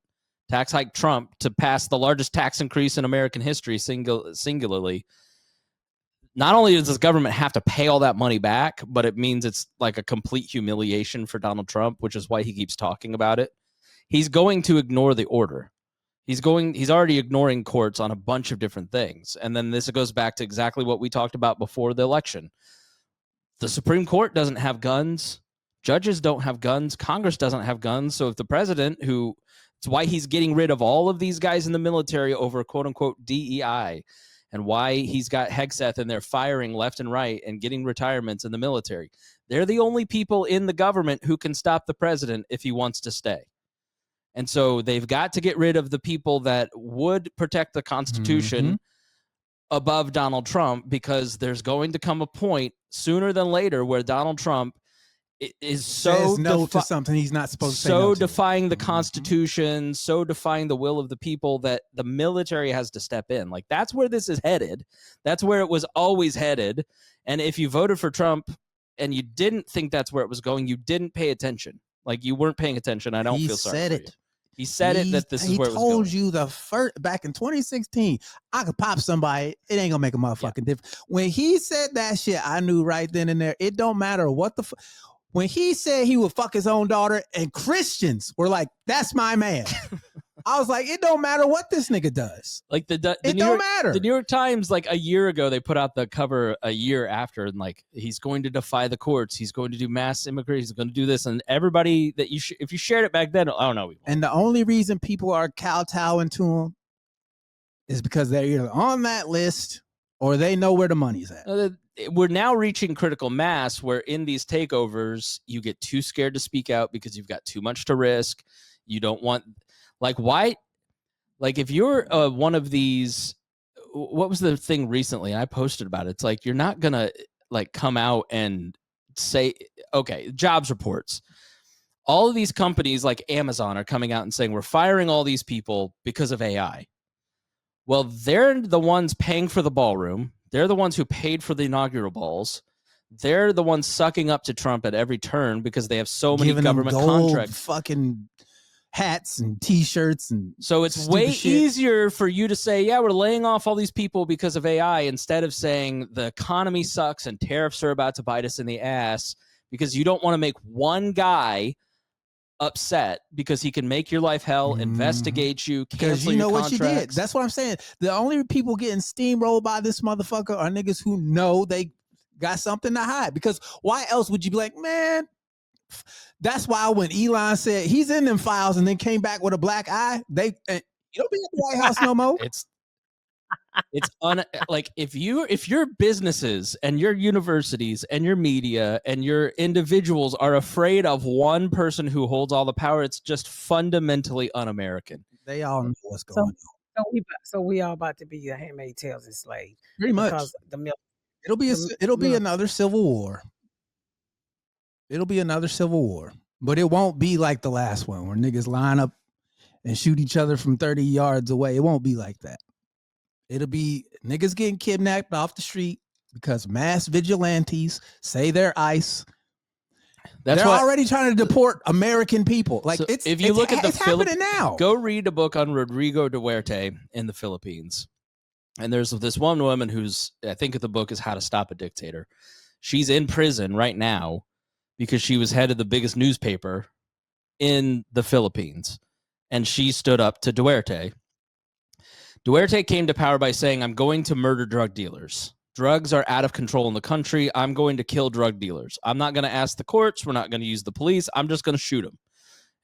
tax hike Trump, to pass the largest tax increase in American history singularly, not only does the government have to pay all that money back, but it means it's like a complete humiliation for Donald Trump, which is why he keeps talking about it. He's going to ignore the order. He's already ignoring courts on a bunch of different things. And then this goes back to exactly what we talked about before the election. The Supreme Court doesn't have guns. Judges don't have guns. Congress doesn't have guns. So if the president, it's why he's getting rid of all of these guys in the military over quote unquote DEI, and why he's got Hegseth and they're firing left and right and getting retirements in the military. They're the only people in the government who can stop the president if he wants to stay. And so they've got to get rid of the people that would protect the Constitution above Donald Trump, because there's going to come a point sooner than later where Donald Trump is says no to something he's not supposed to say no to. Defying the Constitution, so defying the will of the people that the military has to step in. Like, that's where this is headed. That's where it was always headed. And if you voted for Trump and you didn't think that's where it was going, you didn't pay attention. Like, you weren't paying attention. I don't feel sorry for you. He said it that this is where it was going. He told you the first back in 2016, I could pop somebody. It ain't gonna make a motherfucking difference. When he said that shit, I knew right then and there. It don't matter what when he said he would fuck his own daughter, and Christians were like, "That's my man." I was like, it don't matter what this nigga does. Like it don't matter. The New York Times, like a year ago, they put out the cover a year after, and like, he's going to defy the courts. He's going to do mass immigration. He's going to do this, and everybody that if you shared it back then, I don't know. And the only reason people are kowtowing to him is because they're either on that list or they know where the money's at. We're now reaching critical mass where in these takeovers, you get too scared to speak out because you've got too much to risk. You don't want, like, why? Like, if you're one of these, what was the thing recently? I posted about it. It's like, you're not going to like come out and say, okay, jobs reports. All of these companies like Amazon are coming out and saying, we're firing all these people because of AI. Well, they're the ones paying for the ballroom. They're the ones who paid for the inaugural balls. They're the ones sucking up to Trump at every turn because they have so many Giving government them gold contracts. fucking hats and T-shirts and so it's stupid way shit. easier for you to say, yeah, we're laying off all these people because of AI, instead of saying the economy sucks and tariffs are about to bite us in the ass, because you don't want to make one guy upset because he can make your life hell, investigate you, because cancel you know your what you did. contracts. That's what I'm saying. The only people getting steamrolled by this motherfucker are niggas who know they got something to hide. Because why else would you be like, man? That's why when Elon said he's in them files and then came back with a black eye, you don't be at the White House no more. It's like if your businesses and your universities and your media and your individuals are afraid of one person who holds all the power, it's just fundamentally un-American. They all know what's going on. So we all about to be a Handmaid's Tale enslaved. Pretty much. Because It'll be another civil war. It'll be another civil war, but it won't be like the last one where niggas line up and shoot each other from 30 yards away. It won't be like that. It'll be niggas getting kidnapped off the street because mass vigilantes say they're ICE. They're already trying to deport American people. Like, so it's happening now. Go read a book on Rodrigo Duterte in the Philippines. And there's this one woman who's, I think the book is How to Stop a Dictator. She's in prison right now because she was head of the biggest newspaper in the Philippines. And she stood up to Duterte. Duterte came to power by saying, I'm going to murder drug dealers. Drugs are out of control in the country. I'm going to kill drug dealers. I'm not going to ask the courts. We're not going to use the police. I'm just going to shoot them.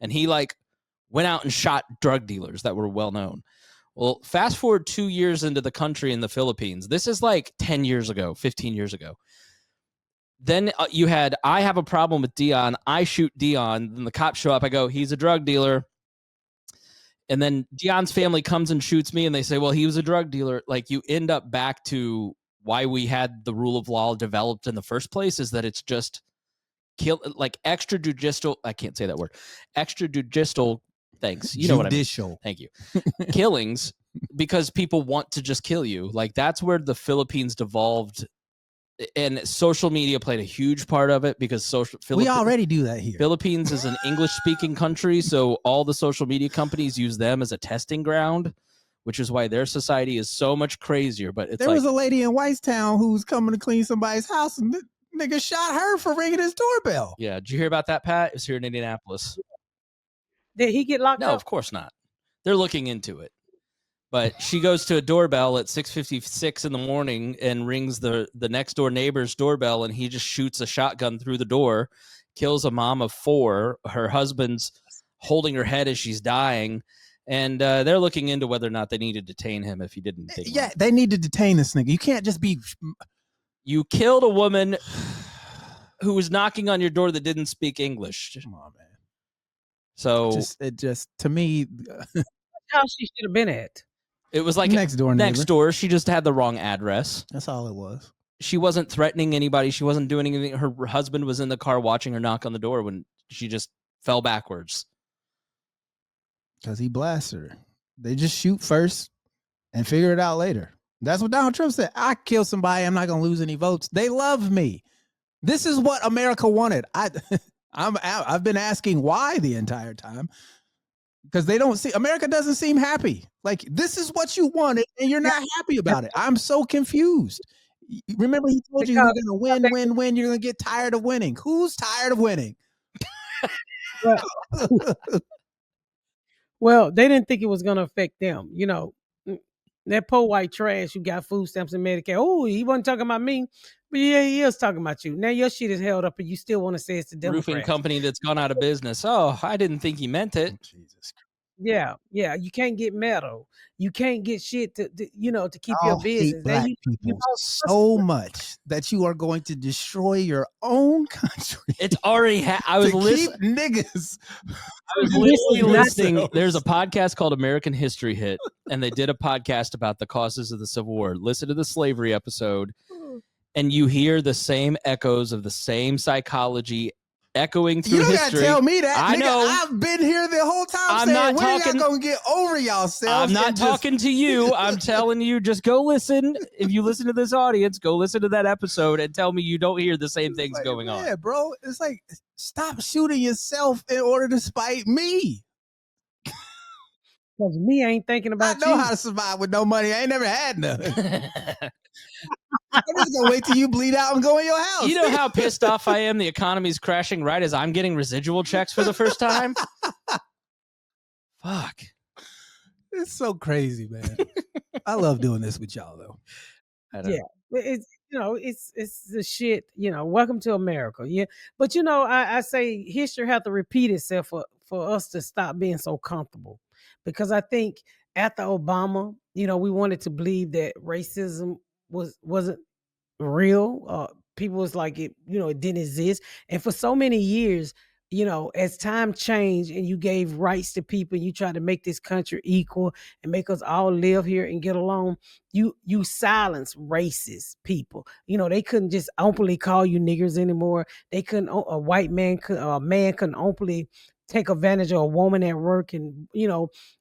And he went out and shot drug dealers that were well known. Well, fast forward 2 years into the country in the Philippines. This is 10 years ago, 15 years ago. Then you had, I have a problem with Deon. I shoot Deon. Then the cops show up. I go, he's a drug dealer. And then Deon's family comes and shoots me. And they say, well, he was a drug dealer. You end up back to why we had the rule of law developed in the first place, is that it's just extrajudicial. I can't say that word. Extrajudicial. Thanks. You know what I mean. Thank you. Killings, because people want to just kill you. That's where the Philippines devolved. And social media played a huge part of it, because we already do that here. Philippines is an English-speaking country, so all the social media companies use them as a testing ground, which is why their society is so much crazier. But there was a lady in Whitestown who was coming to clean somebody's house, and the nigga shot her for ringing his doorbell. Yeah, did you hear about that, Pat? It was here in Indianapolis. Did he get locked up? No, of course not. They're looking into it. But she goes to a doorbell at 6:56 in the morning and rings the next door neighbor's doorbell, and he just shoots a shotgun through the door, kills a mom of 4. Her husband's holding her head as she's dying, and they're looking into whether or not they need to detain him if he didn't take him. Yeah, they need to detain this nigga. You can't just be... You killed a woman who was knocking on your door that didn't speak English. Come on, man. So... It just to me... How she should have been at. It was next door. Next door. She just had the wrong address. That's all it was. She wasn't threatening anybody. She wasn't doing anything. Her husband was in the car watching her knock on the door when she just fell backwards. Because he blasted her. They just shoot first and figure it out later. That's what Donald Trump said. I kill somebody, I'm not going to lose any votes. They love me. This is what America wanted. I've been asking why the entire time. Because America doesn't seem happy. This is what you wanted, and you're not happy about it. I'm so confused. Remember, he told you you're going to win. You're going to get tired of winning. Who's tired of winning? Well, they didn't think it was going to affect them. That poor white trash who got food stamps and Medicare. Oh, he wasn't talking about me. But yeah, he is talking about you. Now your shit is held up and you still want to say it's the Democrats. Roofing company that's gone out of business. Oh, I didn't think he meant it. Jesus Christ. Yeah. You can't get metal. You can't get shit to keep your business. Hate black people so much that you are going to destroy your own country. It's already. I was listening. Niggas. I was literally listening. There's a podcast called American History Hit, and they did a podcast about the causes of the Civil War. Listen to the slavery episode, and you hear the same echoes of the same psychology echoing through You don't history. gotta tell me that. I nigga, know. I've been here the whole time I'm saying, not when are talking- y'all gonna get over yourselves? I'm not and just- talking to you. I'm telling you, just go listen. If you listen to this audience, go listen to that episode and tell me you don't hear the same things like, going on. Yeah, bro. It's like, stop shooting yourself in order to spite me. Because me ain't thinking I about know you. how to survive with no money. I ain't never had none. I'm just gonna wait till you bleed out and go in your house. You know how pissed off I am the economy's crashing right as I'm getting residual checks for the first time? Fuck. It's so crazy, man. I love doing this with y'all, though. Yeah, it's it's the shit. Welcome to America. Yeah, but I say history have to repeat itself for us to stop being so comfortable, because I think after Obama, we wanted to believe that racism wasn't real. People was like it didn't exist, and for so many years, as time changed and you gave rights to people, you tried to make this country equal and make us all live here and get along. You silence racist people. They couldn't just openly call you niggers anymore. They couldn't. A white man could. A man couldn't openly take advantage of a woman at work, and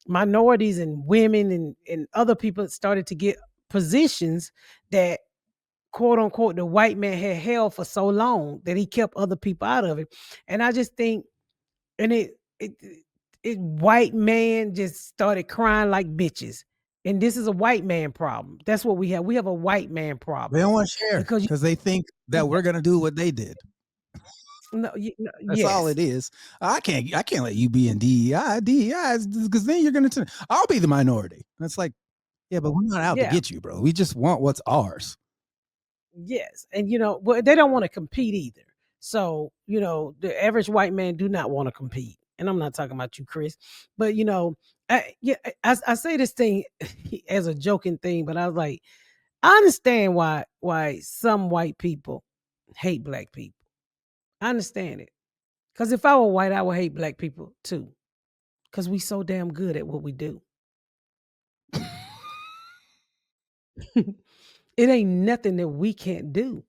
minorities and women and other people started to get positions that, quote unquote, the white man had held for so long that he kept other people out of it. And I just think, and it white man just started crying like bitches. And this is a white man problem. That's what we have. We have a white man problem. They don't want to share Because because they think that we're gonna do what they did. That's all it is. I can't let you be in DEI because then you're gonna turn. I'll be the minority. And it's like, yeah, but we're not out to get you, bro. We just want what's ours. Yes, and well, they don't want to compete either. So the average white man do not want to compete, and I'm not talking about you, Chris. But I say this thing as a joking thing, but I was like, I understand why some white people hate black people. I understand it, because if I were white, I would hate black people too, because we so damn good at what we do. It ain't nothing that we can't do.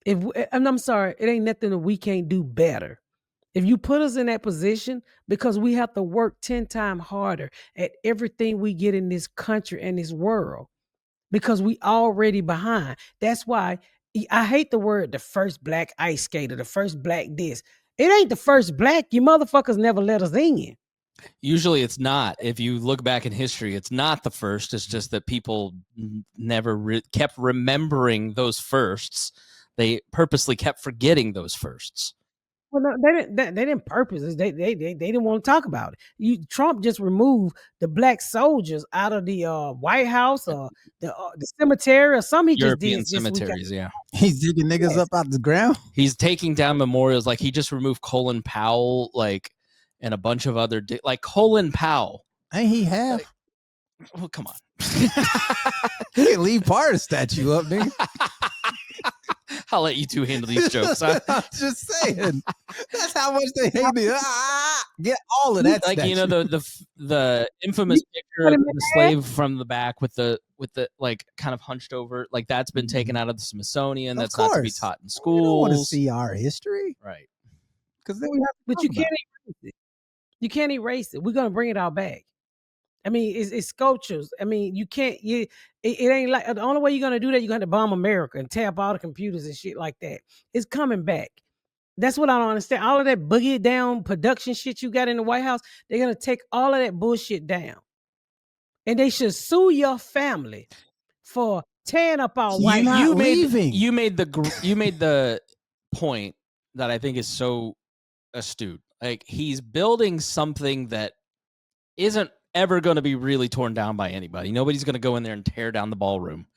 And I'm sorry, it ain't nothing that we can't do better. If you put us in that position, because we have to work 10 times harder at everything we get in this country and this world, because we already behind. That's why I hate the word the first black ice skater, the first black this. It ain't the first black. You motherfuckers never let us in. Usually it's not. If you look back in history, it's not the first. It's just that people never kept remembering those firsts. They purposely kept forgetting those firsts. Well, no, they didn't purpose. They didn't want to talk about it. Trump just removed the black soldiers out of the White House or the cemetery or something. He European just did cemeteries, yeah. He's digging niggas up out the ground. He's taking down memorials. Like he just removed Colin Powell, and a bunch of other like Colin Powell. Ain't he half? Well, come on. He can leave part of the statue up, nigga. I'll let you two handle these jokes. Huh? I'm just saying. That's how much they hate me. Get all of that. Like statue. the infamous picture of the slave from the back with the like kind of hunched over, like that's been taken out of the Smithsonian. That's not to be taught in schools. You don't want to see our history, right? Because then we have to. But you can't erase it. You can't erase it. We're gonna bring it all back. I mean, it's sculptures. I mean, you can't. It ain't like the only way you're gonna do that. You're gonna bomb America and tap all the computers and shit like that. It's coming back. That's what I don't understand. All of that boogie down production shit you got in the White House, they're gonna take all of that bullshit down, and they should sue your family for tearing up our White House. You made the point that I think is so astute. Like he's building something that isn't ever going to be really torn down by anybody. Nobody's going to go in there and tear down the ballroom.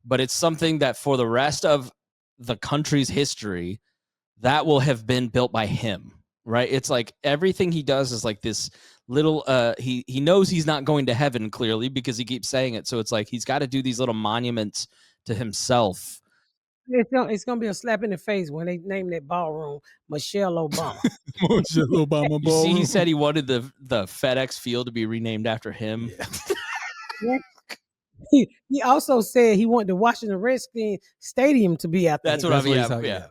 But it's something that for the rest of the country's history, that will have been built by him, right? It's like everything he does is like this little, he knows he's not going to heaven clearly because he keeps saying it. So it's like he's got to do these little monuments to himself. It's gonna be a slap in the face when they name that ballroom Michelle Obama. Michelle Obama ballroom. You see, he said he wanted the FedEx Field to be renamed after him. Yeah. He also said he wanted the Washington Redskins Stadium to be out there. That's what I mean. Yeah.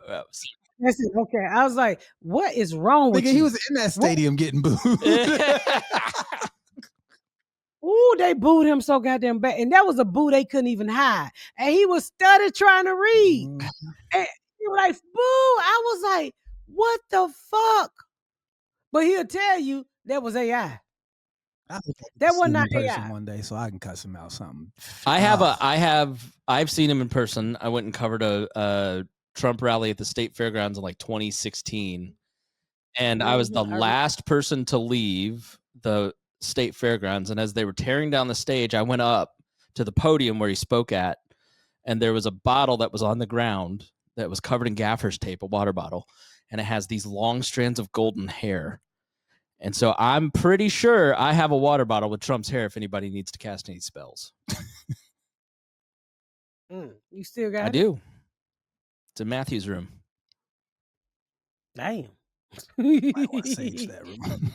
That's it. Okay. I was like, what is wrong with Nigga, you? he was in that stadium getting booed. Ooh, they booed him so goddamn bad. And that was a boo they couldn't even hide. And he was studying trying to read. And he was like, boo. I was like, what the fuck? But he'll tell you that was AI. That was not in AI. person one day, so I can cuss him out something. I've seen him in person. I went and covered a Trump rally at the state fairgrounds in like 2016. And I was the last person to leave the state fairgrounds. And as they were tearing down the stage, I went up to the podium where he spoke at, and there was a bottle that was on the ground that was covered in gaffer's tape, a water bottle, and it has these long strands of golden hair. And so I'm pretty sure I have a water bottle with Trump's hair if anybody needs to cast any spells. You still got it? I do. It's in Matthew's room. Damn. Might want to sage that room.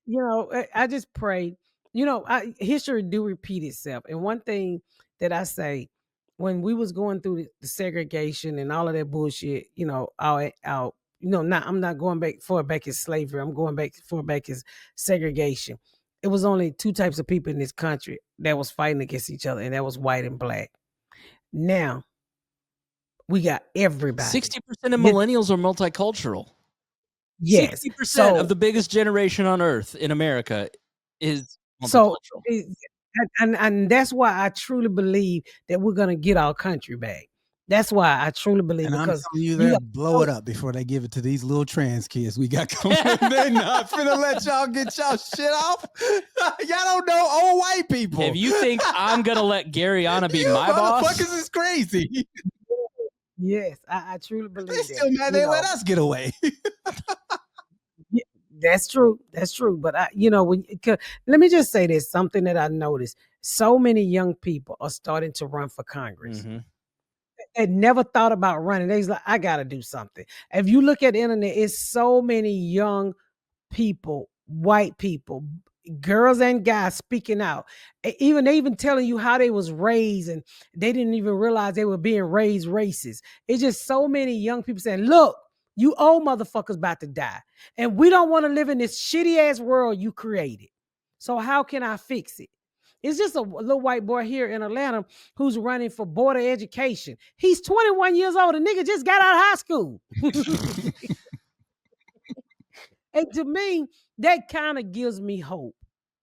You know, I just pray. You know, history do repeat itself. And one thing that I say, when we was going through the segregation and all of that bullshit, you know, I'm not going back as slavery. I'm going back as segregation. It was only two types of people in this country that was fighting against each other, and that was white and black. Now we got everybody. 60% of millennials are multicultural. Yes. 60% of the biggest generation on earth in America is multicultural. So, and that's why I truly believe that we're gonna get our country back. That's why I truly believe. And because I'm telling you, they'll blow it up before they give it to these little trans kids we got coming. They're not finna let y'all get y'all shit off. Y'all don't know old white people. If you think I'm gonna let Garyana be my boss, motherfuckers is crazy. Yes, I truly believe They that. still mad they let us get away. Yeah, that's true. That's true. But let me just say this, something that I noticed. So many young people are starting to run for Congress. Mm-hmm. They never thought about running. They's like, I gotta do something. If you look at the internet, it's so many young people, white people, girls and guys speaking out. They even telling you how they was raised, and they didn't even realize they were being raised racist. It's just so many young people saying, look, you old motherfuckers about to die. And we don't want to live in this shitty ass world you created. So how can I fix it? It's just a little white boy here in Atlanta who's running for border education. He's 21 years old. The nigga just got out of high school. And to me, that kind of gives me hope.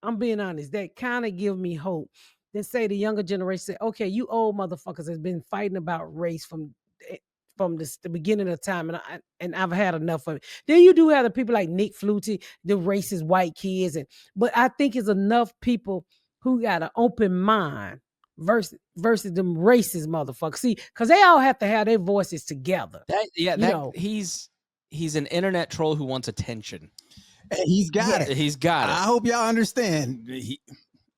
I'm being honest. That kind of gives me hope. Then say the younger generation say, okay, you old motherfuckers has been fighting about race from the beginning of time, and I've had enough of it. Then you do have the people like Nick Flutie, the racist white kids, but I think it's enough people who got an open mind versus them racist motherfuckers. See, because they all have to have their voices together. He's an internet troll who wants attention. He's got it. He's got it. I hope y'all understand.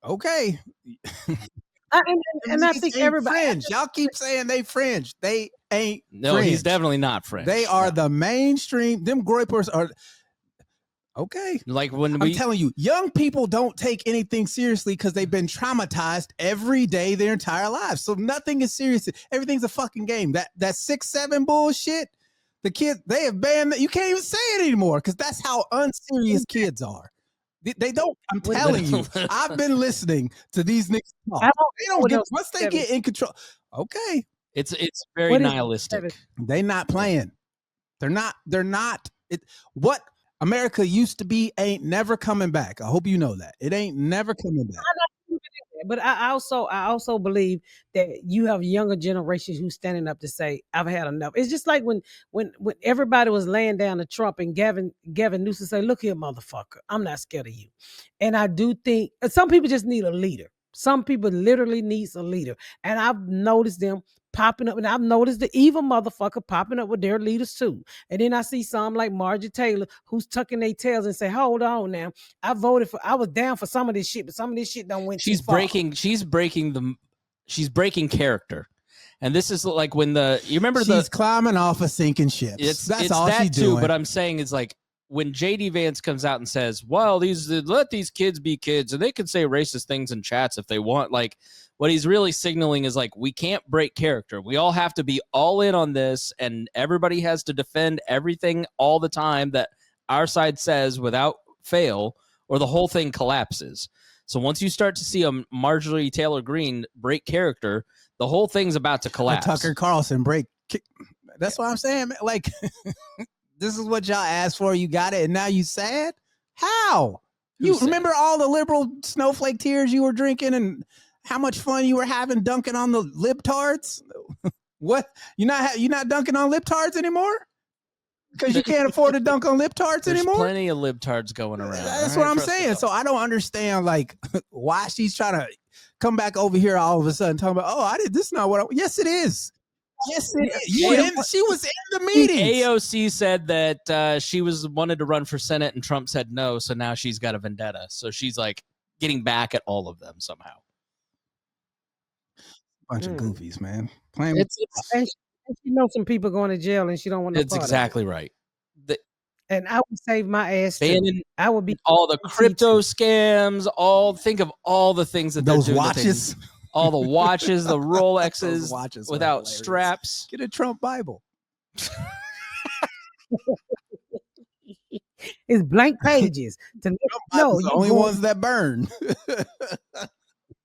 Okay. And I think everybody fringe. Y'all keep saying they fringe. They ain't. No, fringe. He's definitely not fringe. They are the mainstream. Them groypers are. Okay. Like when I'm telling you, young people don't take anything seriously because they've been traumatized every day their entire lives. So nothing is serious. Everything's a fucking game. That 6-7 bullshit. The kids, they have banned that. You can't even say it anymore because that's how unserious kids are. They don't. I'm telling you. I've been listening to these niggas talk. They don't get once they get in control. Okay. It's very nihilistic. They not playing. They're not. What America used to be ain't never coming back. I hope you know that. It ain't never coming back. But I also believe that you have younger generations who's standing up to say, I've had enough. It's just like when everybody was laying down to Trump and Gavin Newsom say, look here, motherfucker, I'm not scared of you. And I do think some people just need a leader. Some people literally needs a leader. And I've noticed them popping up, and I've noticed the evil motherfucker popping up with their leaders too. And then I see some like Marjorie Taylor who's tucking their tails and say, hold on now. I was down for some of this shit, but some of this shit don't went too far. She's breaking character. And this is like when you remember she's climbing off a sinking ship. That's all she's doing. But I'm saying is like when JD Vance comes out and says, well, let these kids be kids and they can say racist things in chats if they want, like what he's really signaling is like, we can't break character. We all have to be all in on this, and everybody has to defend everything all the time that our side says without fail, or the whole thing collapses. So once you start to see a Marjorie Taylor Greene break character, the whole thing's about to collapse. Tucker Carlson break. That's what I'm saying, man. Like, this is what y'all asked for. You got it, and now you sad? How? You remember all the liberal snowflake tears you were drinking and how much fun you were having dunking on the libtards? What? You're not dunking on libtards anymore? Because you can't afford to dunk on libtards anymore? There's plenty of libtards going around. That's what I'm saying. So I don't understand, like, why she's trying to come back over here all of a sudden talking about, this is not what yes, it is. Yes, it is. She was in the meeting. AOC said that she wanted to run for Senate and Trump said no, so now she's got a vendetta. So she's like getting back at all of them somehow. Bunch of goofies, man. And she knows some people going to jail and she don't want to. It's exactly right. And I would save my ass too. I would be all the crypto scams. Think of all the things that those they're doing. Watches, all the watches, the Rolexes, watches without straps. Get a Trump Bible. It's blank pages. No, the only ones that burn.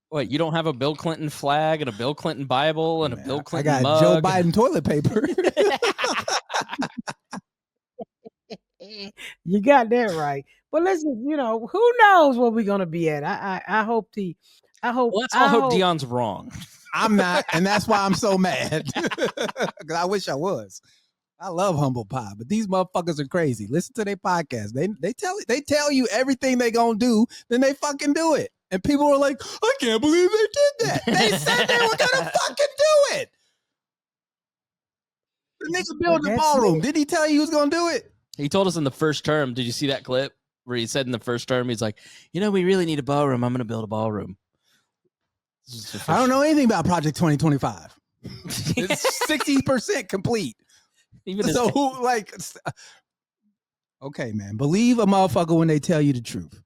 What, you don't have a Bill Clinton flag and a Bill Clinton Bible and a Bill Clinton I got mug? Joe Biden toilet paper. You got that right. But listen, who knows what we're gonna be at? I hope. Let's all hope Deon's wrong. I'm not, and that's why I'm so mad. Because I wish I was. I love humble pie, but these motherfuckers are crazy. Listen to their podcast. They tell you everything they gonna do, then they fucking do it. And people are like, I can't believe they did that. They said they were gonna fucking do it. The nigga built the ballroom. Did he tell you he was gonna do it? He told us in the first term. Did you see that clip where he said in the first term, he's like, we really need a ballroom. I'm gonna build a ballroom. I don't know anything about Project 2025. It's 60% complete. Okay, man. Believe a motherfucker when they tell you the truth.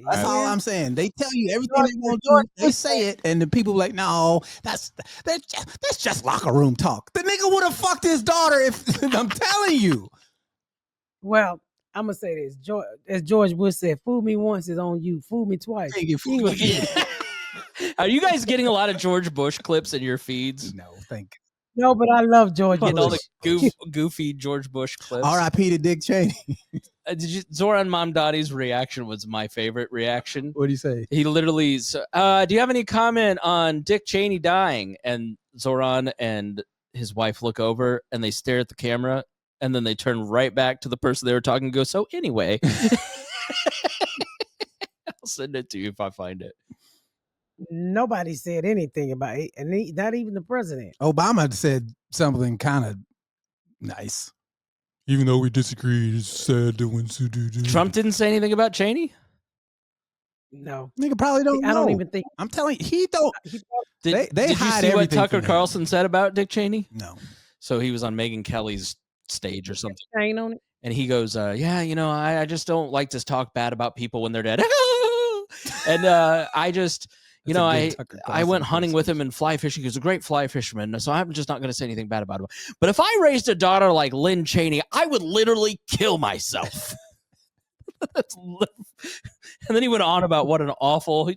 That's all I'm saying. They tell you everything they want to do. They say it, and the people are like, no, that's just locker room talk. The nigga would have fucked his daughter if I'm telling you. Well, I'm gonna say this. As George Bush said, fool me once is on you. Fool me twice. Are you guys getting a lot of George Bush clips in your feeds? No, thank you. No, but I love George Bush. All the goofy George Bush clips. R.I.P. to Dick Cheney. Zoran Mamdani's reaction was my favorite reaction. What do you say? He literally, do you have any comment on Dick Cheney dying? And Zoran and his wife look over and they stare at the camera and then they turn right back to the person they were talking and go, so anyway. I'll send it to you if I find it. Nobody said anything about it, and not even the president. Obama said something kind of nice. Even though we disagreed, it's sad that when Trump didn't say anything about Cheney? No. Nigga probably don't know. I don't even think. I'm telling you, he don't. They did you hide see what Tucker from Carlson said about Dick Cheney? No. So he was on Megyn Kelly's stage or something. Chain on it. And he goes, I just don't like to talk bad about people when they're dead. And I just... I went hunting with him and fly fishing. He was a great fly fisherman, so I'm just not going to say anything bad about him. But if I raised a daughter like Lynn Cheney, I would literally kill myself. And then he went on about what an awful,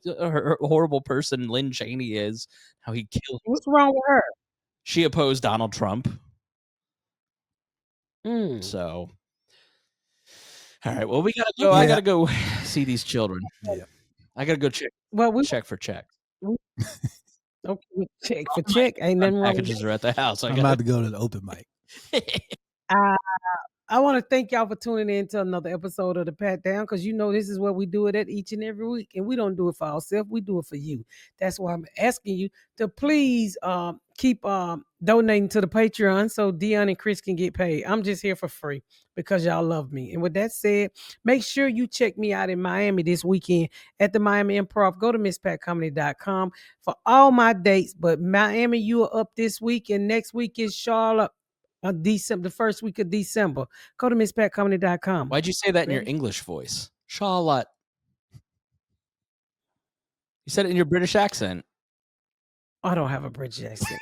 horrible person Lynn Cheney is, how he killed. What's wrong with her? She opposed Donald Trump. So, all right. Well, we gotta go. I gotta go see these children. Yeah. I gotta go check. Well, check for check. Okay, check for check. Ain't nothing wrong. Packages are at the house. I'm about to go to the open mic. I want to thank y'all for tuning in to another episode of the Pat Down, because this is where we do it at each and every week, and we don't do it for ourselves. We do it for you. That's why I'm asking you to please keep donating to the Patreon so Deon and Chris can get paid. I'm just here for free because y'all love me. And with that said, make sure you check me out in Miami this weekend at the Miami Improv. Go to misspatcomedy.com for all my dates. But Miami, you are up this week, and next week is Charlotte. on December, the first week of December. Go to MissPatComedy.com. Why'd you say that in your Ready? English voice? Charlotte. You said it in your British accent. I don't have a British accent.